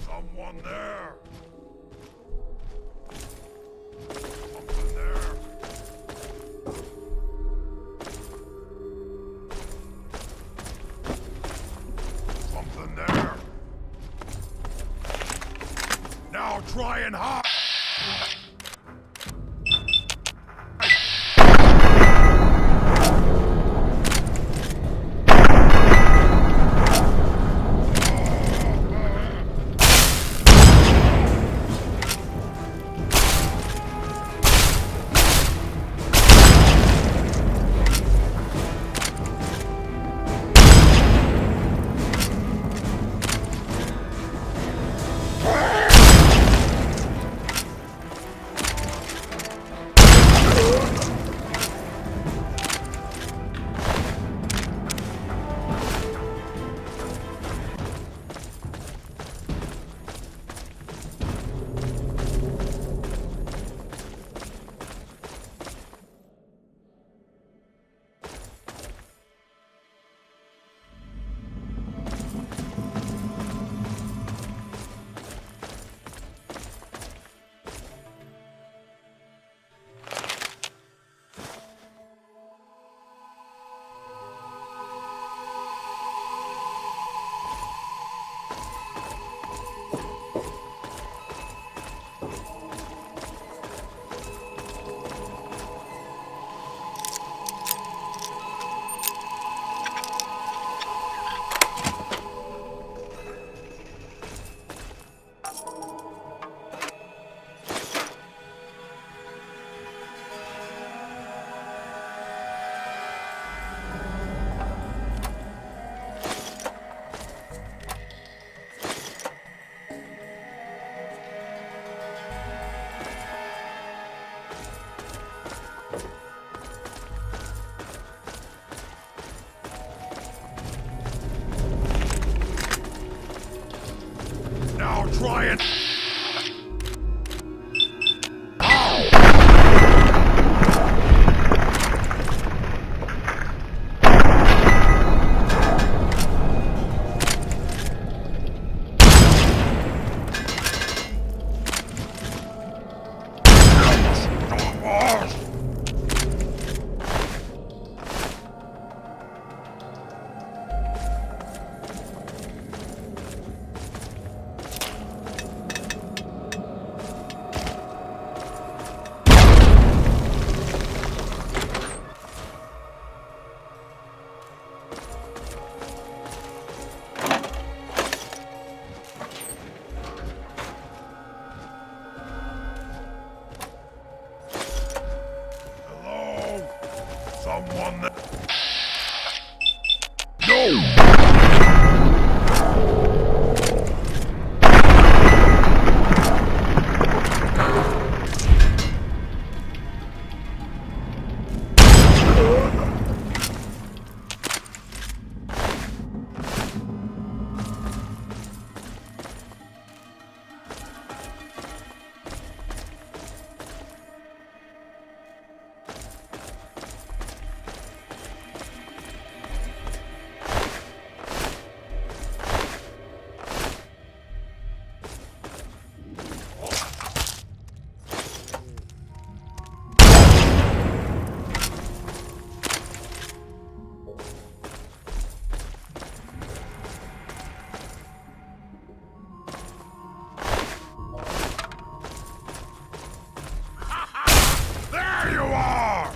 Someone there! Something there! Something there! Now try and hide! Now try and... Someone that... No! There you are!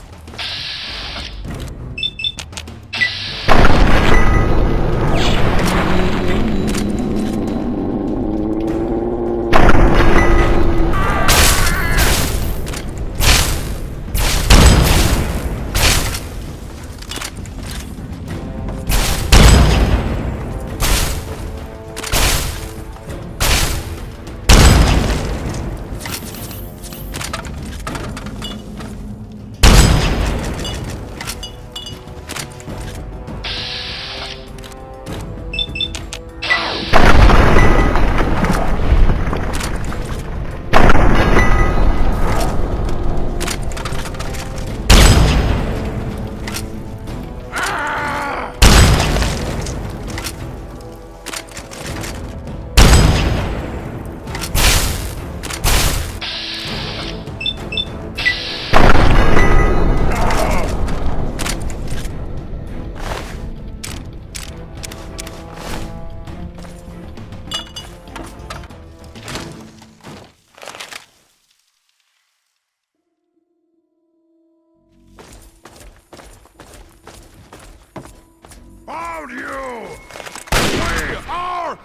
Found you! We are...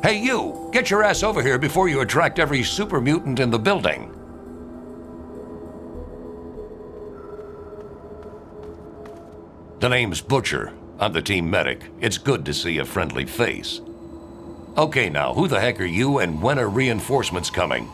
Hey, you! Get your ass over here before you attract every super mutant in the building. The name's Butcher. I'm the team medic. It's good to see a friendly face. Okay, now, who the heck are you, and when are reinforcements coming?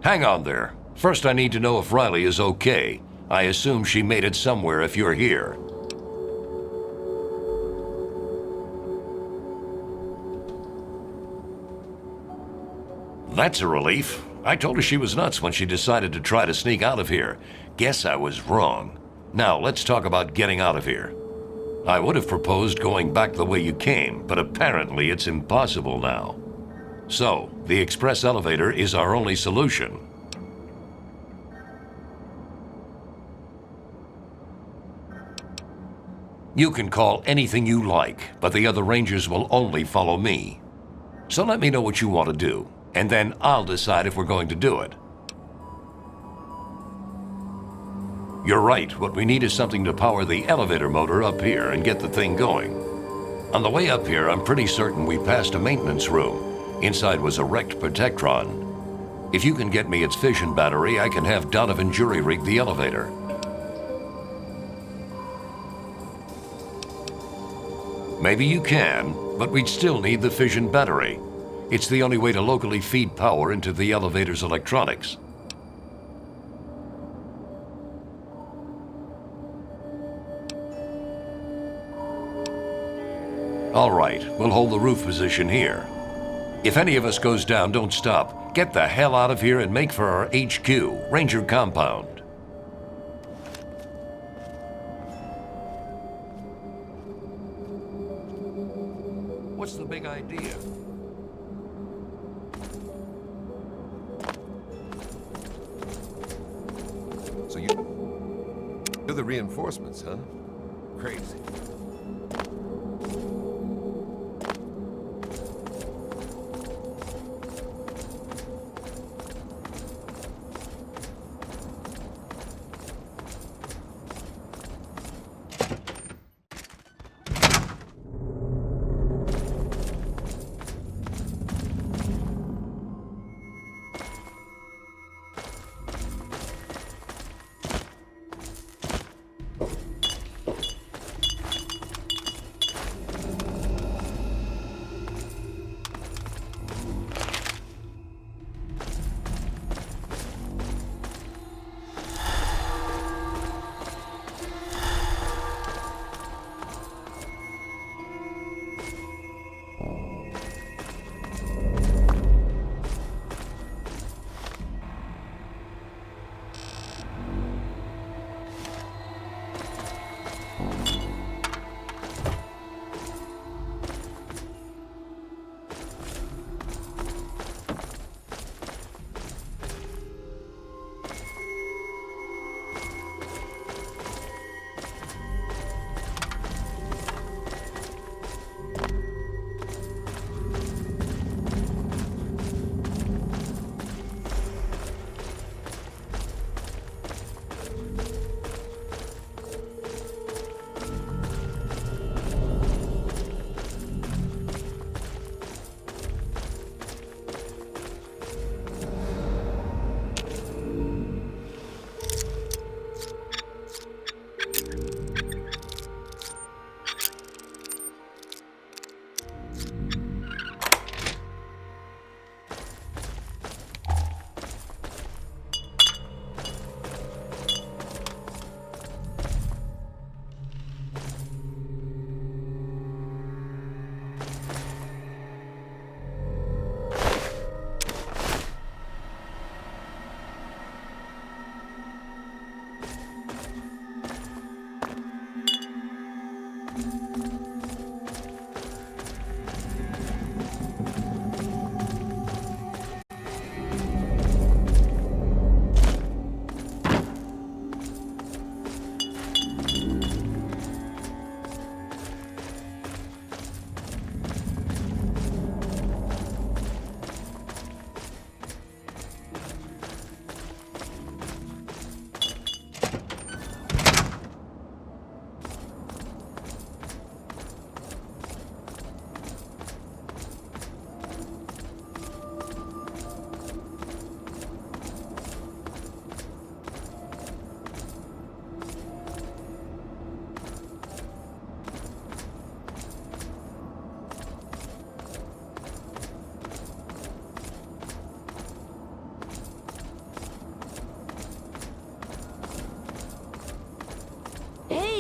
Hang on there. First, I need to know if Riley is okay. I assume she made it somewhere if you're here. That's a relief. I told her she was nuts when she decided to try to sneak out of here. Guess I was wrong. Now, let's talk about getting out of here. I would have proposed going back the way you came, but apparently it's impossible now. So, the express elevator is our only solution. You can call anything you like, but the other Rangers will only follow me. So let me know what you want to do, and then I'll decide if we're going to do it. You're right, what we need is something to power the elevator motor up here and get the thing going. On the way up here, I'm pretty certain we passed a maintenance room. Inside was a wrecked Protectron. If you can get me its fission battery, I can have Donovan jury-rig the elevator. Maybe you can, but we'd still need the fission battery. It's the only way to locally feed power into the elevator's electronics. All right, we'll hold the roof position here. If any of us goes down, don't stop. Get the hell out of here and make for our HQ, Ranger Compound. What's the big idea? So you're the reinforcements, huh? Crazy.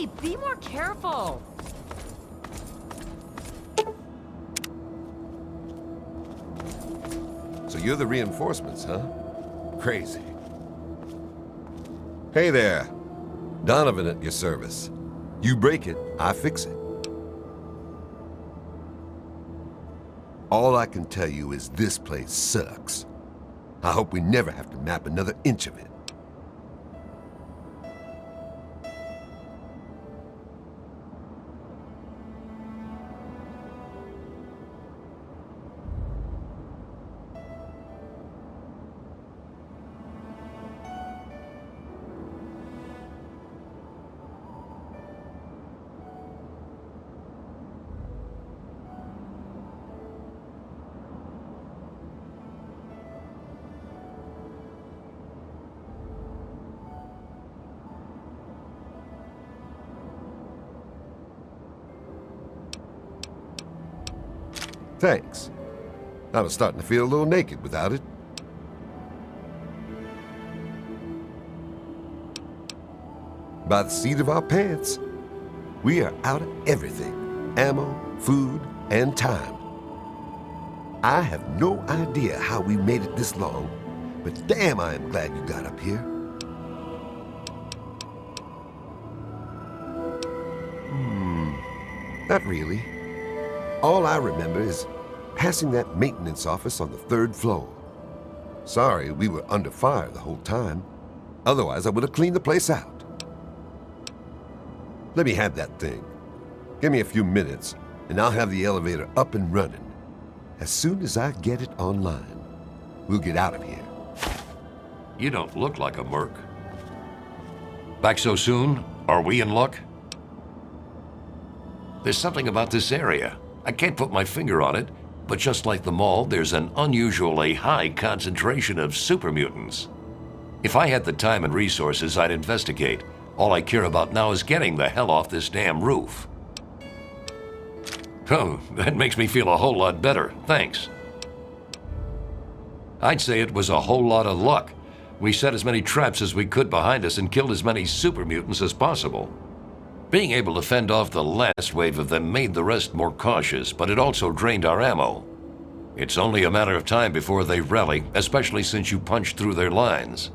Hey, be more careful. So you're the reinforcements, huh? Crazy. Hey there. Donovan at your service. You break it, I fix it. All I can tell you is this place sucks. I hope we never have to map another inch of it. Thanks. I was starting to feel a little naked without it. By the seat of our pants, we are out of everything. Ammo, food, and time. I have no idea how we made it this long, but damn, I am glad you got up here. Not really. All I remember is passing that maintenance office on the 3rd floor. Sorry we were under fire the whole time. Otherwise, I would have cleaned the place out. Let me have that thing. Give me a few minutes, and I'll have the elevator up and running. As soon as I get it online, we'll get out of here. You don't look like a merc. Back so soon? Are we in luck? There's something about this area. I can't put my finger on it, but just like the mall, there's an unusually high concentration of super mutants. If I had the time and resources, I'd investigate. All I care about now is getting the hell off this damn roof. Oh, that makes me feel a whole lot better. Thanks. I'd say it was a whole lot of luck. We set as many traps as we could behind us and killed as many super mutants as possible. Being able to fend off the last wave of them made the rest more cautious, but it also drained our ammo. It's only a matter of time before they rally, especially since you punched through their lines.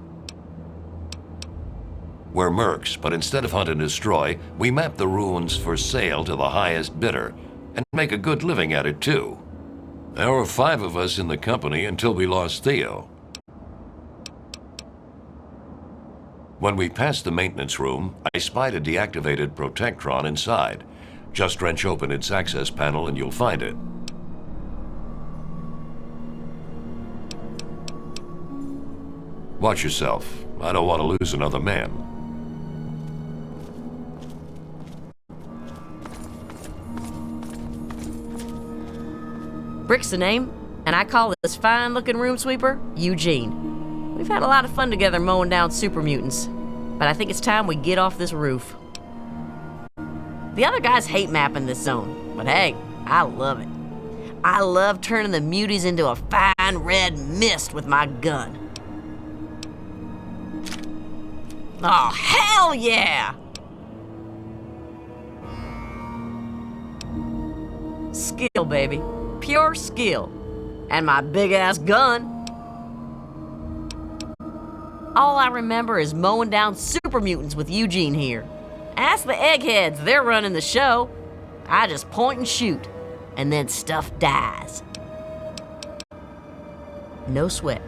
We're mercs, but instead of hunt and destroy, we map the ruins for sale to the highest bidder, and make a good living at it too. There were 5 of us in the company until we lost Theo. When we passed the maintenance room, I spied a deactivated Protectron inside. Just wrench open its access panel and you'll find it. Watch yourself. I don't want to lose another man. Brick's the name, and I call this fine-looking room sweeper Eugene. We've had a lot of fun together mowing down super mutants, but I think it's time we get off this roof. The other guys hate mapping this zone, but hey, I love it. I love turning the muties into a fine red mist with my gun. Oh, hell yeah! Skill, baby. Pure skill. And my big-ass gun. All I remember is mowing down super mutants with Eugene here. Ask the eggheads, they're running the show. I just point and shoot, and then stuff dies. No sweat.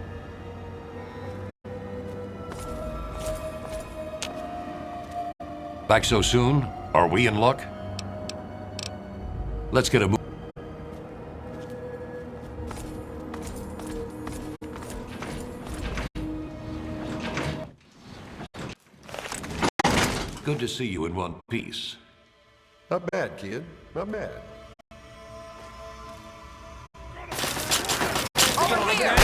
Back so soon? Are we in luck? Let's get a move. Good to see you in one piece. Not bad, kid. Not bad. Over here!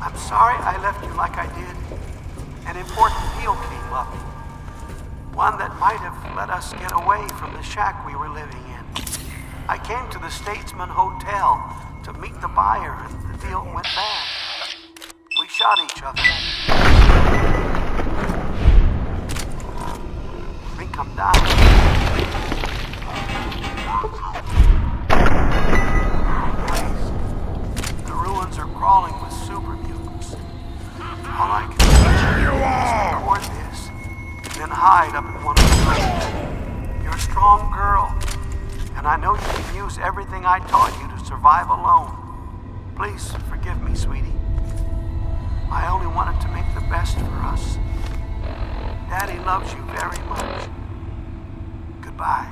I'm sorry I left you like I did. An important deal came up. One that might have let us get away from the shack we were living in. I came to the Statesman Hotel to meet the buyer and the deal went bad. We shot each other. I think I'm dying. The ruins are crawling with super mutants. All I can do is record this, then hide up in one of the rooms. You're a strong girl, and I know you can use everything I taught you to survive alone. Please forgive me, sweetie. I only wanted to make the best for us. Daddy loves you very much. Goodbye.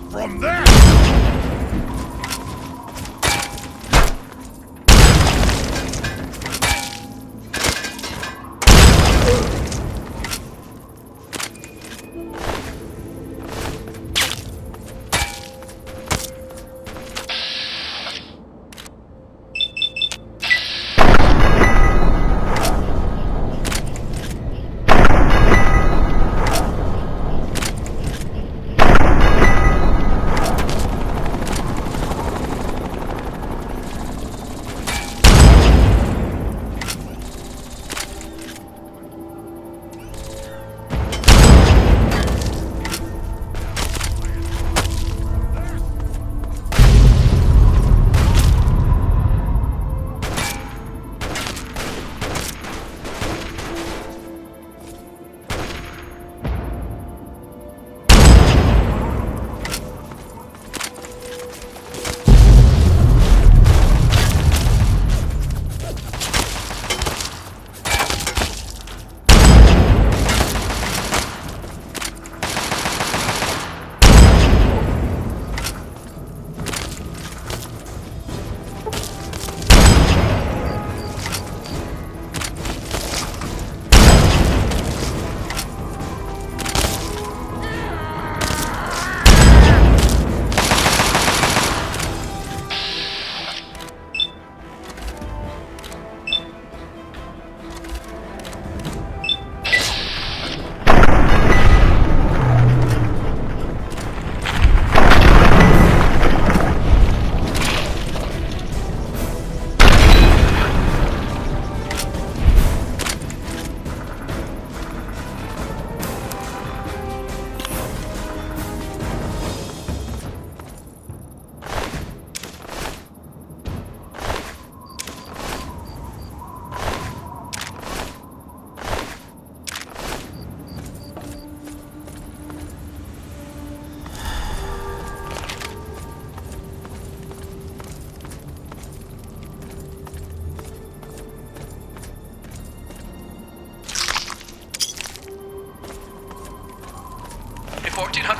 From there!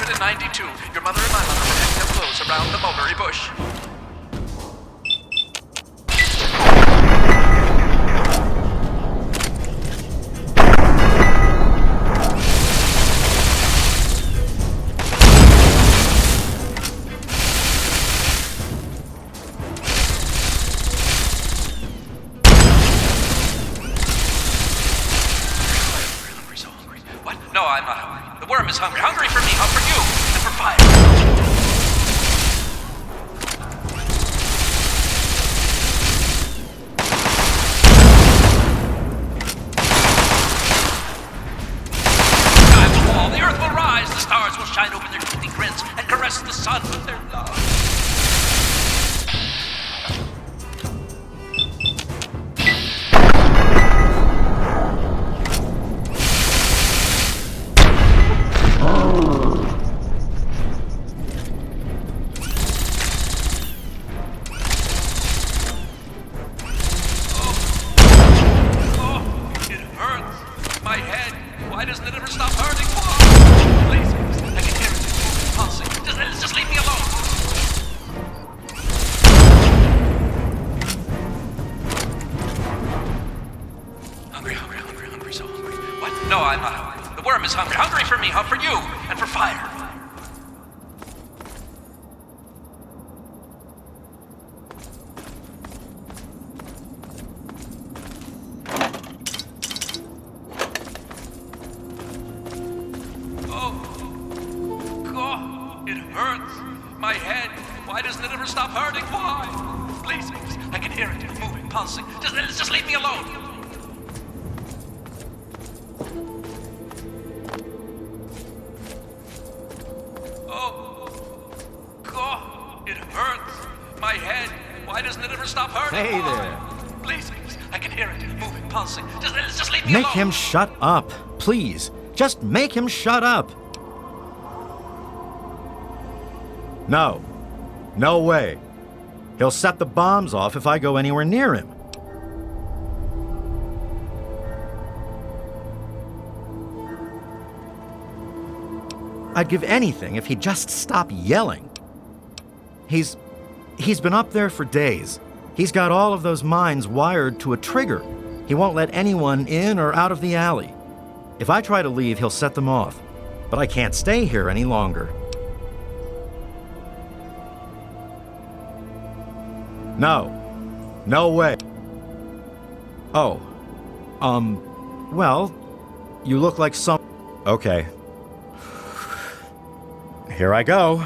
192. Your mother and my mother were hanging up clothes around the mulberry bush. No, I'm not hungry. The worm is hungry. Hungry for me, for you, and for fire. Time will fall. The earth will rise. The stars will shine open their toothy grins and caress the sun with their love. Why doesn't it ever stop hurting? Please, I can hear it pulsing. Just leave me alone. Hungry, so hungry. What? No, I'm not hungry. The worm is hungry. Hungry for me, for you, and for fire. It hurts. My head. Why doesn't it ever stop hurting? Why? Please, I can hear it moving, pulsing. Just leave me alone. Oh, God, it hurts. My head. Why doesn't it ever stop hurting? Hey Why? there. Please, I can hear it moving, pulsing. Just leave me alone. Make him shut up, please. Just make him shut up. No. No way. He'll set the bombs off if I go anywhere near him. I'd give anything if he'd just stop yelling. He's been up there for days. He's got all of those mines wired to a trigger. He won't let anyone in or out of the alley. If I try to leave, he'll set them off. But I can't stay here any longer. No. No way. Oh. Well, you look like some... Okay. Here I go.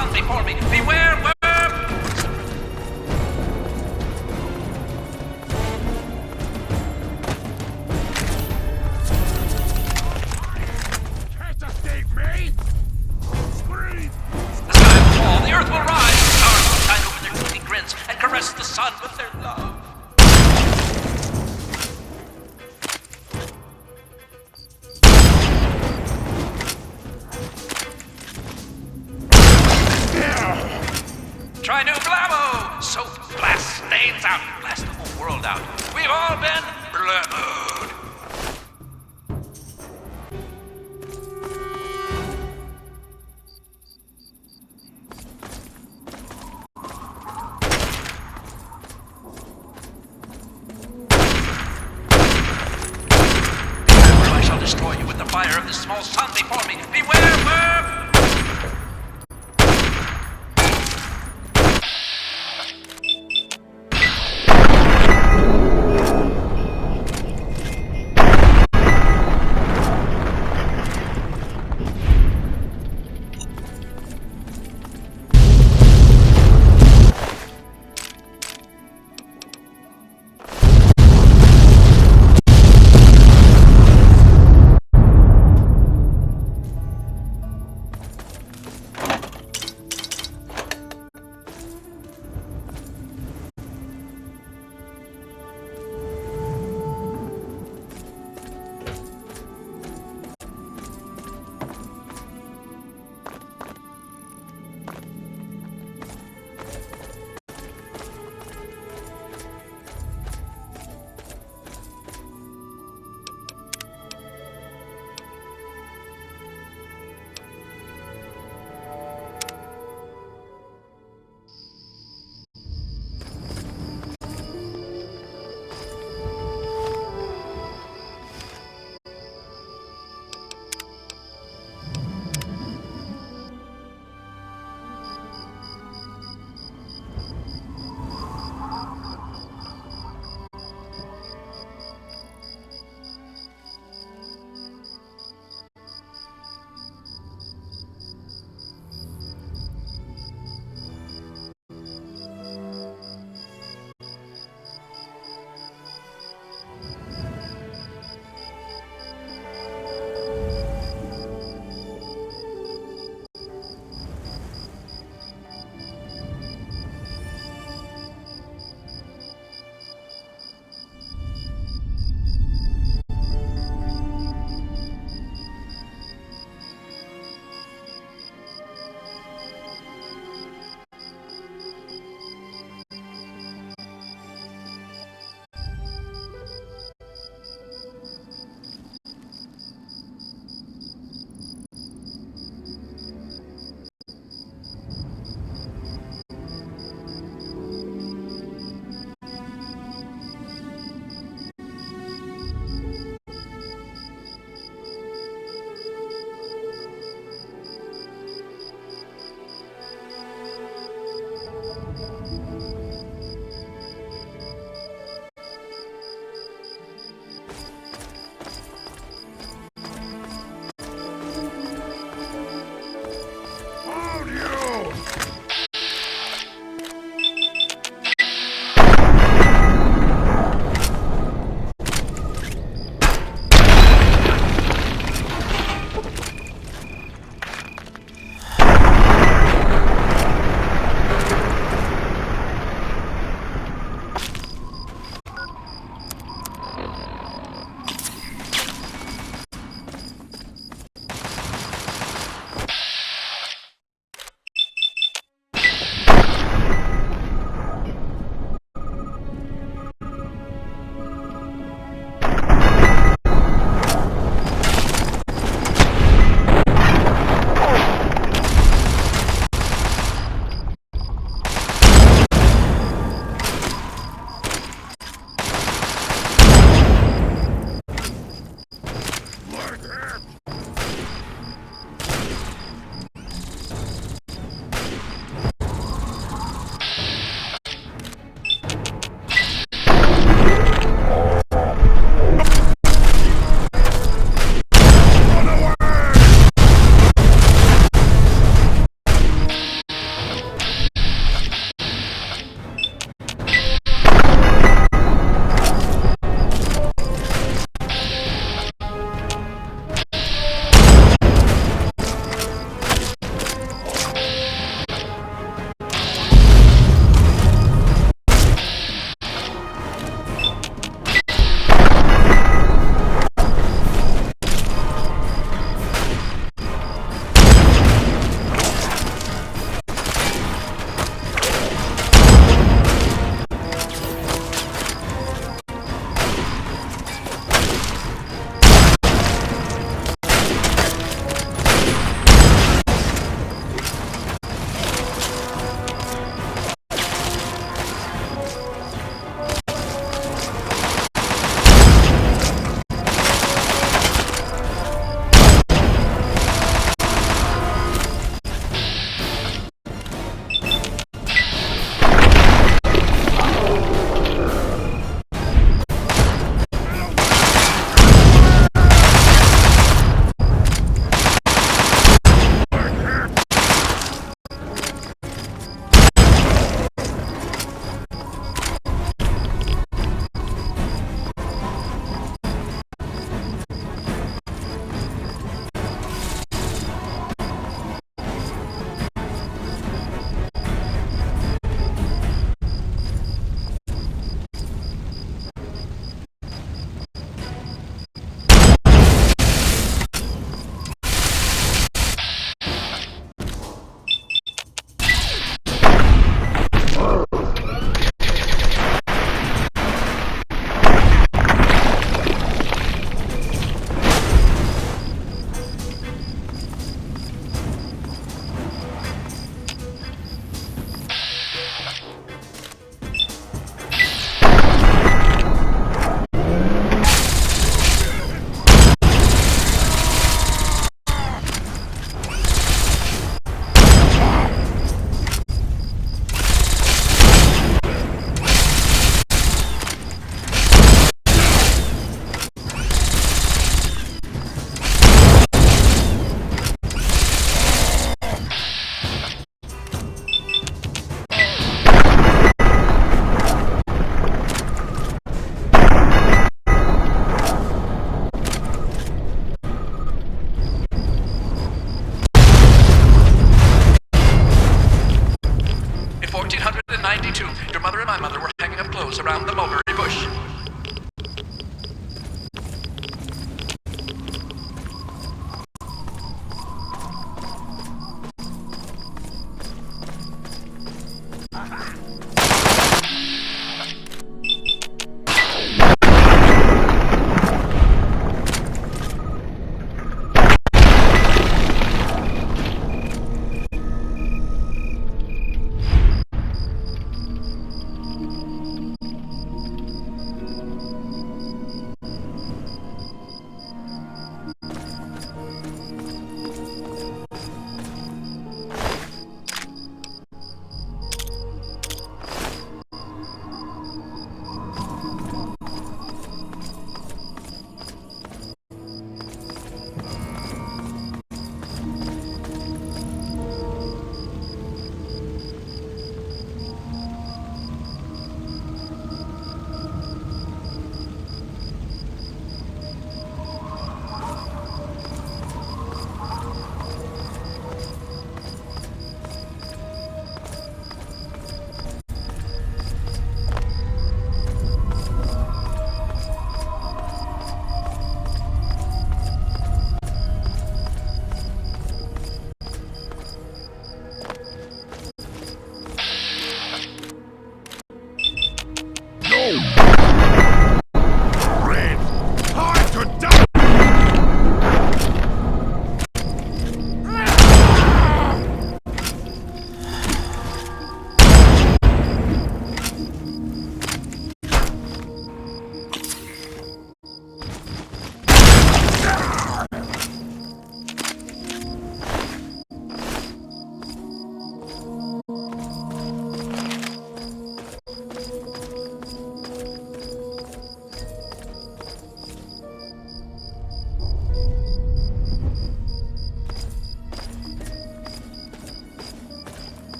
sun before me. Beware, worm! Can't escape me! Scream! The sky will fall, the earth will rise. Stars will shine over their toothy grins and caress the sun with their love. Try new blammo! Soap, blast stains out, blast the whole world out. We've all been blammoed. I shall destroy you with the fire of the small sun before me. Beware, worm!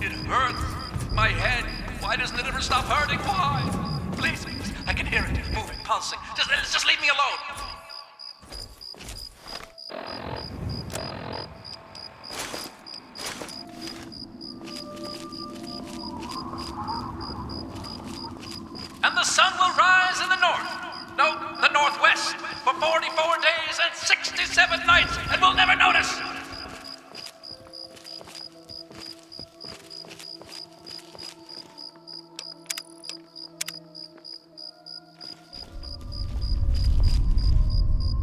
It hurts. My head. Why doesn't it ever stop hurting? Why? Please, please. I can hear it moving, pulsing. Just leave me alone. And the sun will rise in the north. No, the northwest. For 44 days and 67 nights, and we'll never notice.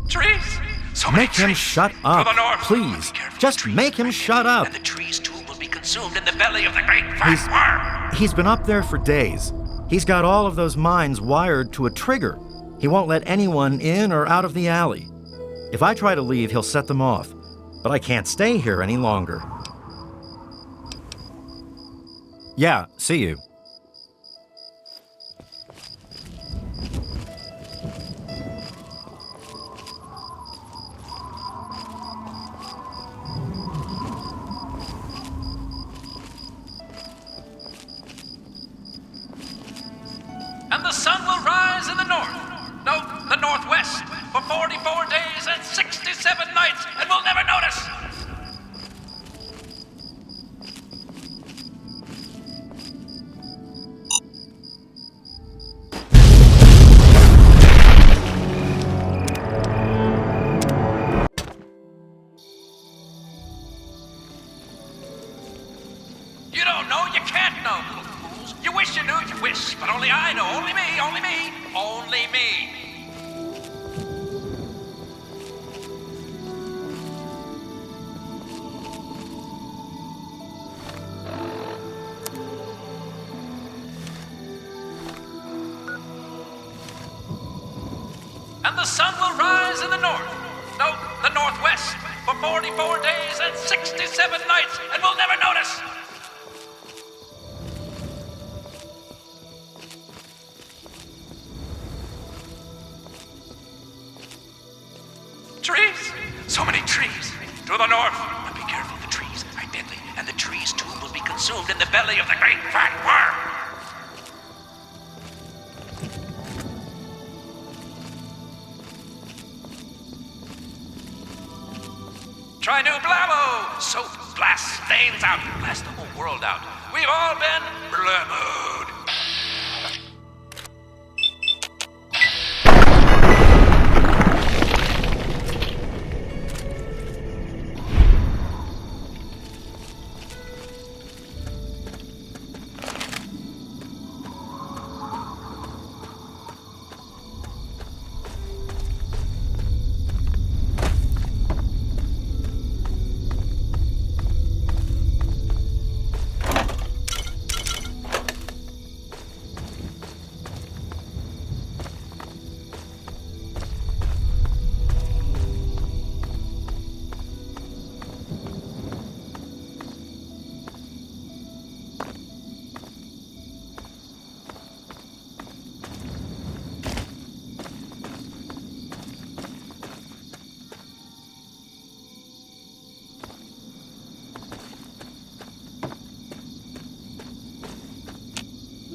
Trees. So many Make him trees. shut To up, the north. please. Be careful, Just trees. make him shut up. And the trees too will be consumed in the belly of the great fat worm. He's been up there for days. He's got all of those mines wired to a trigger. He won't let anyone in or out of the alley. If I try to leave, he'll set them off. But I can't stay here any longer. Yeah, see you. And the sun will rise in the north. No, the northwest. For 44 days and 67 nights, and we'll never notice. You don't know, you can't know, little fools. You wish you knew, you wish, but only I know. Only me, only me, only me. And the sun will rise in the north. No, the northwest. For 44 days and 67 nights, and we'll never notice. Trees. So many trees. To the north. But be careful, the trees are deadly, and the trees too will be consumed in the belly of the great fat worm. Try new Blamo! Soap, blast stains out, blast the whole world out. We've all been Blamoed.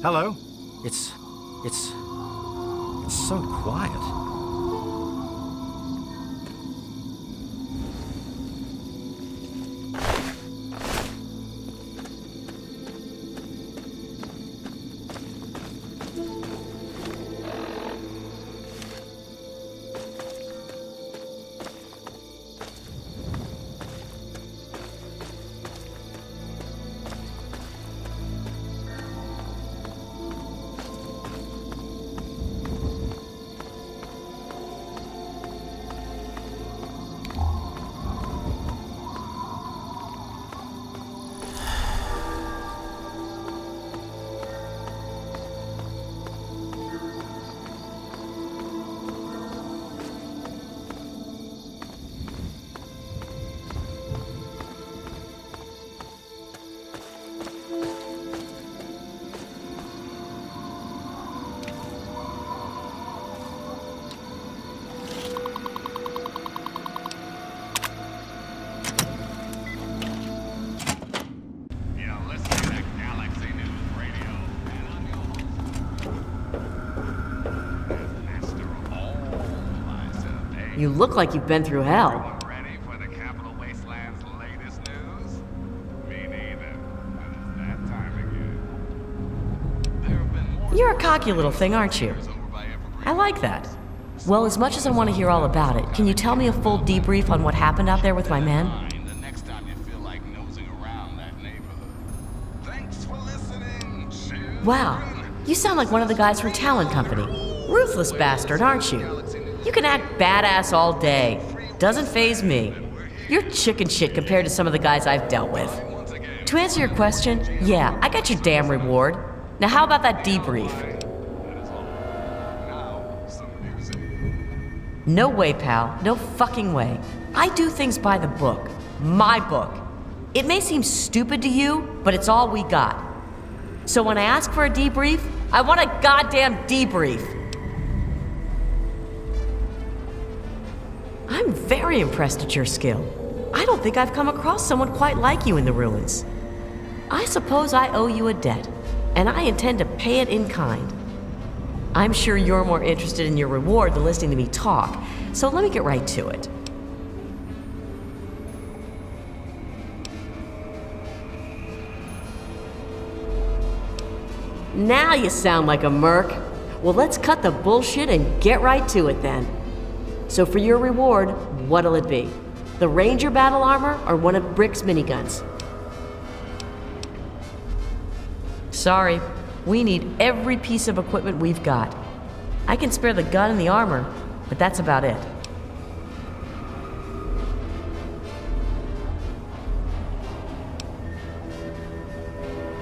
Hello? It's so quiet. You look like you've been through hell. Ready for the Capital Wasteland's latest news? Me neither. It's that time again. There have been more. You're a cocky little thing, aren't you? I like that. Well, as much as I want to hear all about it, can you tell me a full debrief on what happened out there with my men? The next time you feel like nosing around that neighborhood. Thanks for listening. Wow, you sound like one of the guys from Talon Company. Ruthless bastard, aren't you? You can act badass all day. Doesn't faze me. You're chicken shit compared to some of the guys I've dealt with. To answer your question, yeah, I got your damn reward. Now how about that debrief? No way, pal. No fucking way. I do things by the book. My book. It may seem stupid to you, but it's all we got. So when I ask for a debrief, I want a goddamn debrief. I'm very impressed at your skill. I don't think I've come across someone quite like you in the ruins. I suppose I owe you a debt, and I intend to pay it in kind. I'm sure you're more interested in your reward than listening to me talk, so let me get right to it. Now you sound like a merc. Well, let's cut the bullshit and get right to it then. So for your reward, what'll it be? The Ranger battle armor or one of Brick's miniguns? Sorry, we need every piece of equipment we've got. I can spare the gun and the armor, but that's about it.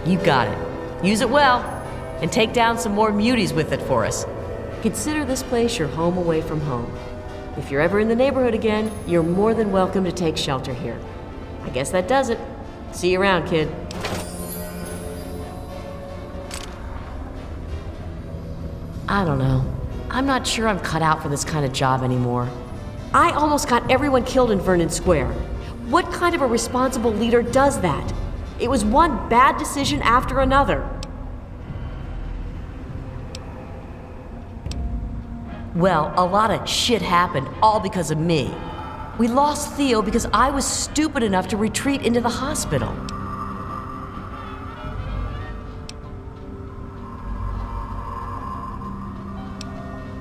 You got it. Use it well, and take down some more muties with it for us. Consider this place your home away from home. If you're ever in the neighborhood again, you're more than welcome to take shelter here. I guess that does it. See you around, kid. I don't know. I'm not sure I'm cut out for this kind of job anymore. I almost got everyone killed in Vernon Square. What kind of a responsible leader does that? It was one bad decision after another. Well, a lot of shit happened, all because of me. We lost Theo because I was stupid enough to retreat into the hospital.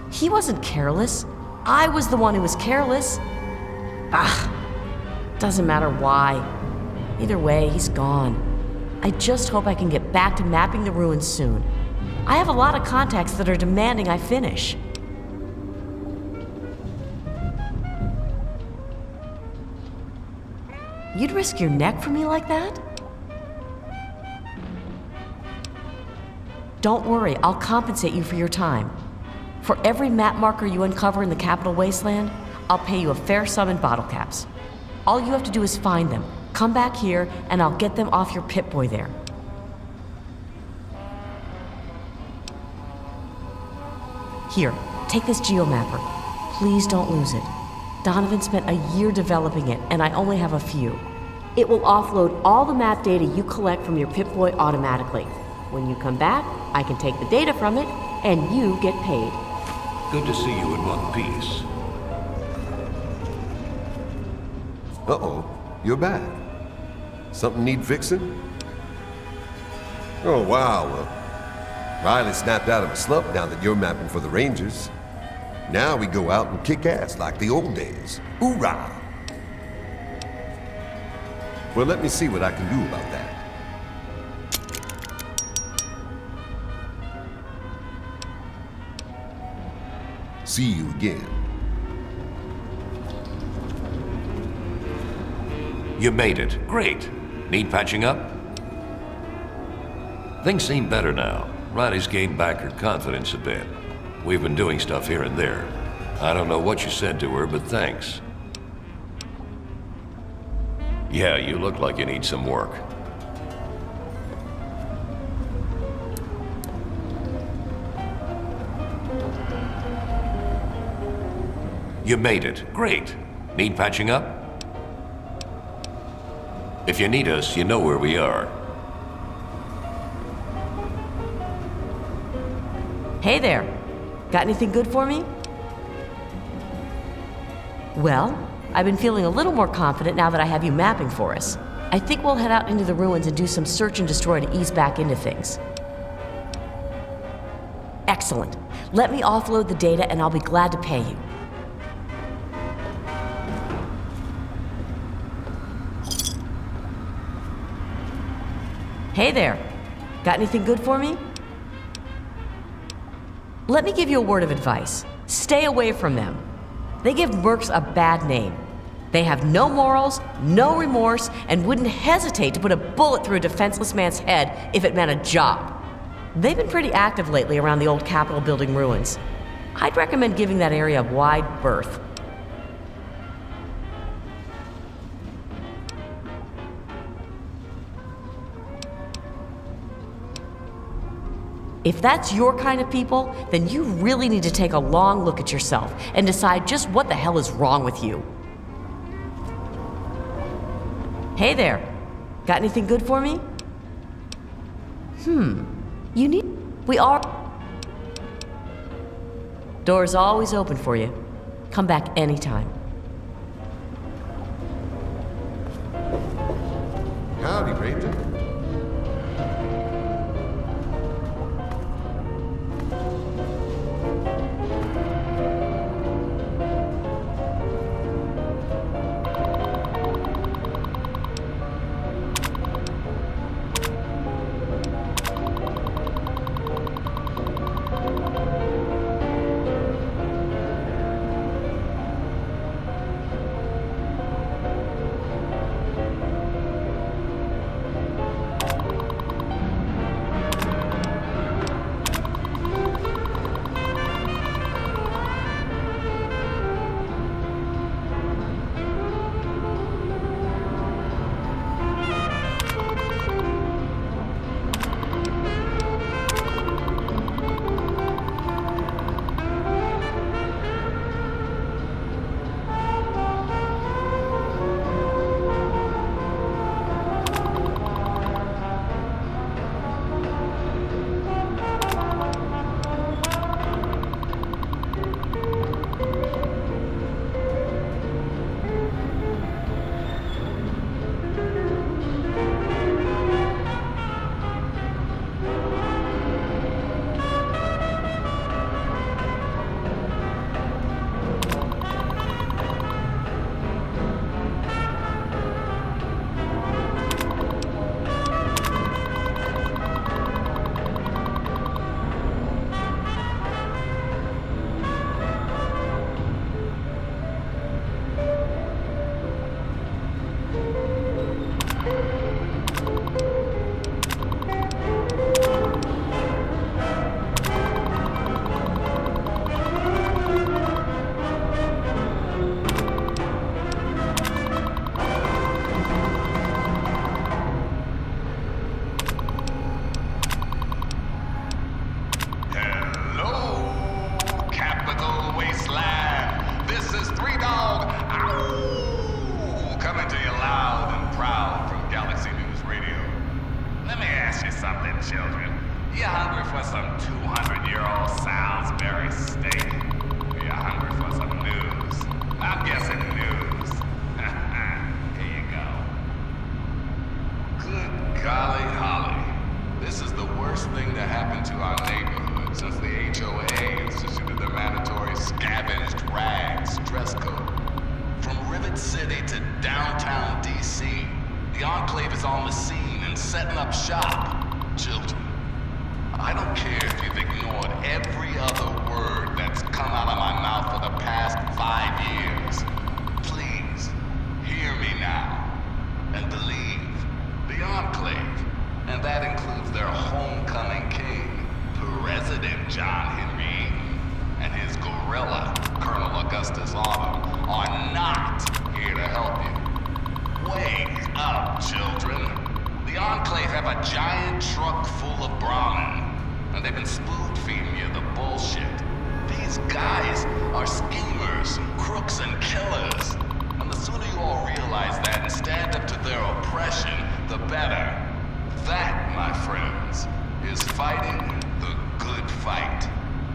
He wasn't careless. I was the one who was careless. Doesn't matter why. Either way, he's gone. I just hope I can get back to mapping the ruins soon. I have a lot of contacts that are demanding I finish. You'd risk your neck for me like that? Don't worry, I'll compensate you for your time. For every map marker you uncover in the Capital Wasteland, I'll pay you a fair sum in bottle caps. All you have to do is find them, come back here, and I'll get them off your Pip-Boy there. Here, take this geomapper. Please don't lose it. Donovan spent a year developing it, and I only have a few. It will offload all the map data you collect from your Pip-Boy automatically. When you come back, I can take the data from it, and you get paid. Good to see you in one piece. Uh-oh, you're back. Something need fixing? Oh, wow. Well, Riley snapped out of a slump now that you're mapping for the Rangers. Now we go out and kick ass like the old days. Hoorah! Well, let me see what I can do about that. See you again. You made it. Great. Need patching up? Things seem better now. Riley's gained back her confidence a bit. We've been doing stuff here and there. I don't know what you said to her, but thanks. Yeah, you look like you need some work. You made it. Great. Need patching up? If you need us, you know where we are. Hey there. Got anything good for me? Well, I've been feeling a little more confident now that I have you mapping for us. I think we'll head out into the ruins and do some search and destroy to ease back into things. Excellent. Let me offload the data and I'll be glad to pay you. Hey there. Got anything good for me? Let me give you a word of advice. Stay away from them. They give mercs a bad name. They have no morals, no remorse, and wouldn't hesitate to put a bullet through a defenseless man's head if it meant a job. They've been pretty active lately around the old Capitol building ruins. I'd recommend giving that area a wide berth. If that's your kind of people, then you really need to take a long look at yourself and decide just what the hell is wrong with you. Hey there. Got anything good for me? You need... We are... Door's always open for you. Come back anytime. Howdy, Ranger.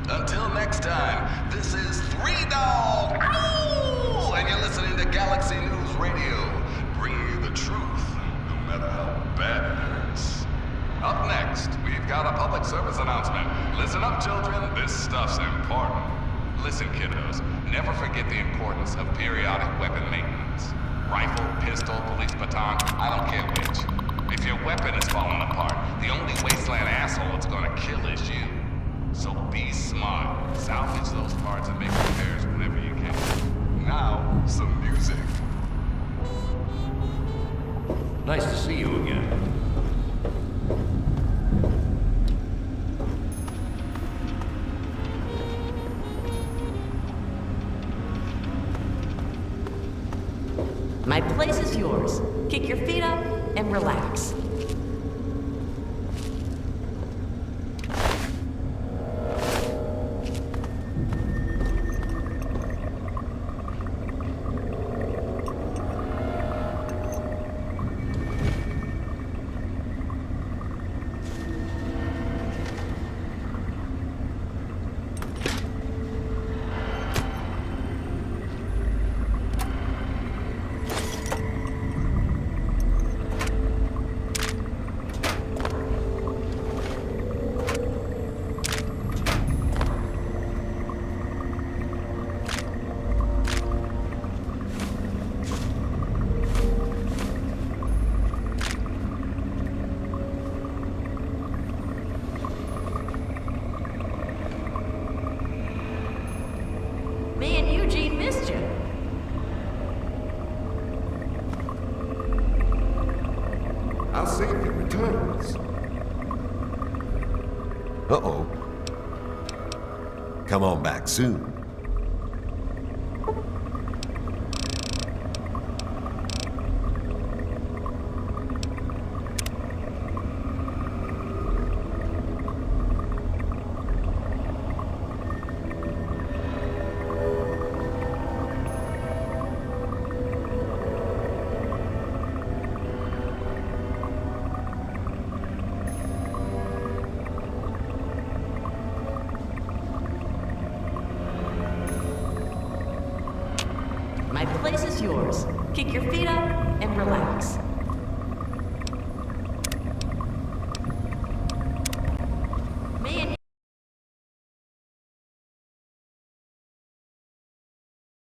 Until next time, this is Three Dog. Ow! and you're listening to Galaxy News Radio, bringing you the truth, no matter how bad it hurts. Up next, we've got a public service announcement. Listen up, children, this stuff's important. Listen, kiddos, never forget the importance of periodic weapon maintenance. Rifle, pistol, police baton, I don't care which. If your weapon is falling apart, the only wasteland asshole it's gonna kill is you. So be smart. Salvage those parts and make repairs whenever you can. Now, some music. Nice to see you again. My place is yours. Kick your feet up and relax. Me and Eugene missed you. I'll see if he returns. Uh-oh. Come on back soon. My place is yours. Kick your feet up and relax.